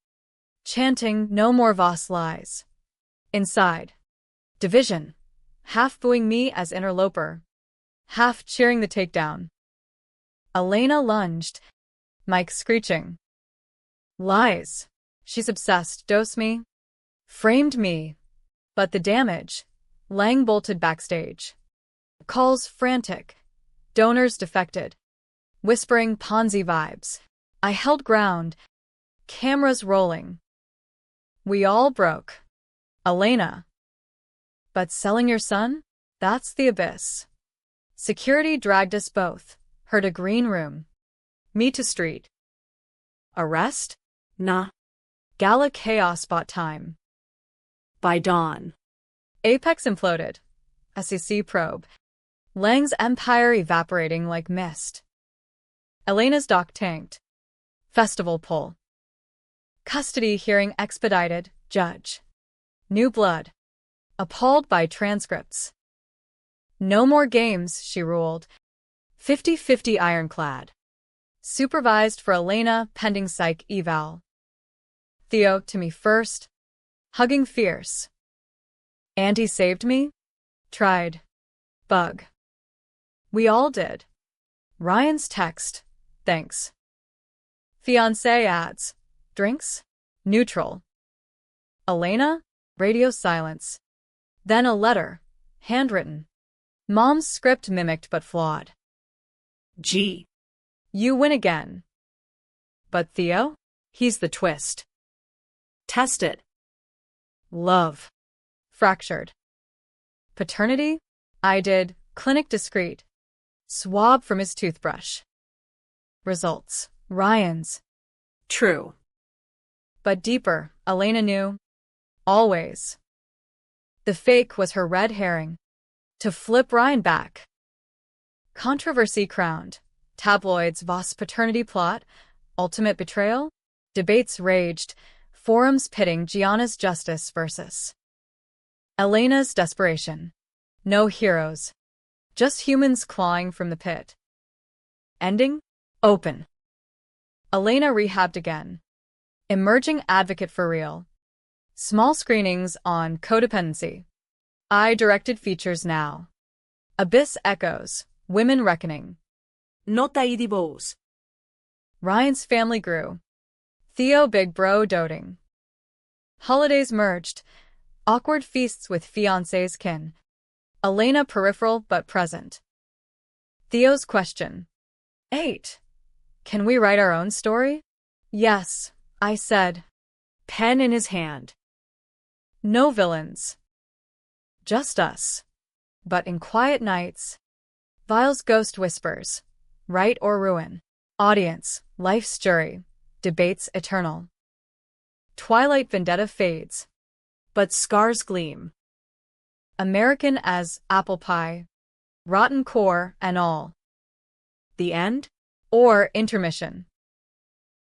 Chanting no more Voss lies. Inside. Division. Half booing me as interloper. Half cheering the takedown. Elena lunged. Mike screeching. Lies. She's obsessed. Dose me. Framed me. But the damage. Lang bolted backstage. Calls frantic. Donors defected. Whispering Ponzi vibes. I held ground. Cameras rolling. We all broke. Elena. But selling your son? That's the abyss. Security dragged us both. Her to green room. Me to street. Arrest? Nah. Gala chaos spot time. By dawn. Apex imploded. SEC probe. Lang's empire evaporating like mist. Elena's dock tanked. Festival pull. Custody hearing expedited. Judge. New blood. Appalled by transcripts. No more games, she ruled. 50-50 ironclad. Supervised for Elena pending psych eval. Theo to me first. Hugging fierce. Auntie saved me? Tried. Bug. We all did. Ryan's text. Thanks. Fiancé adds. Drinks? Neutral. Elena? Radio silence. Then a letter. Handwritten. Mom's script mimicked but flawed. G. You win again. But Theo? He's the twist. Test it. Love. Fractured. Paternity? I did. Clinic discreet. Swab from his toothbrush. Results. Ryan's. True. But deeper, Elena knew. Always. The fake was her red herring. To flip Ryan back. Controversy crowned. Tabloids Voss paternity plot. Ultimate betrayal? Debates raged. Forums pitting Gianna's justice versus Elena's desperation. No heroes. Just humans clawing from the pit. Ending? Open. Elena rehabbed again. Emerging advocate for real. Small screenings on codependency. I-directed features now. Abyss echoes. Women reckoning. Nota y divorce. Ryan's family grew. Theo big bro doting. Holidays merged. Awkward feasts with fiancé's kin. Elena peripheral but present. Theo's question. 8. Can we write our own story? Yes, I said. Pen in his hand. No villains. Just us. But in quiet nights. Vial's ghost whispers. Right or ruin. Audience, life's jury. Debates eternal. Twilight vendetta fades. But scars gleam. American as apple pie. Rotten core and all. The end? Or intermission.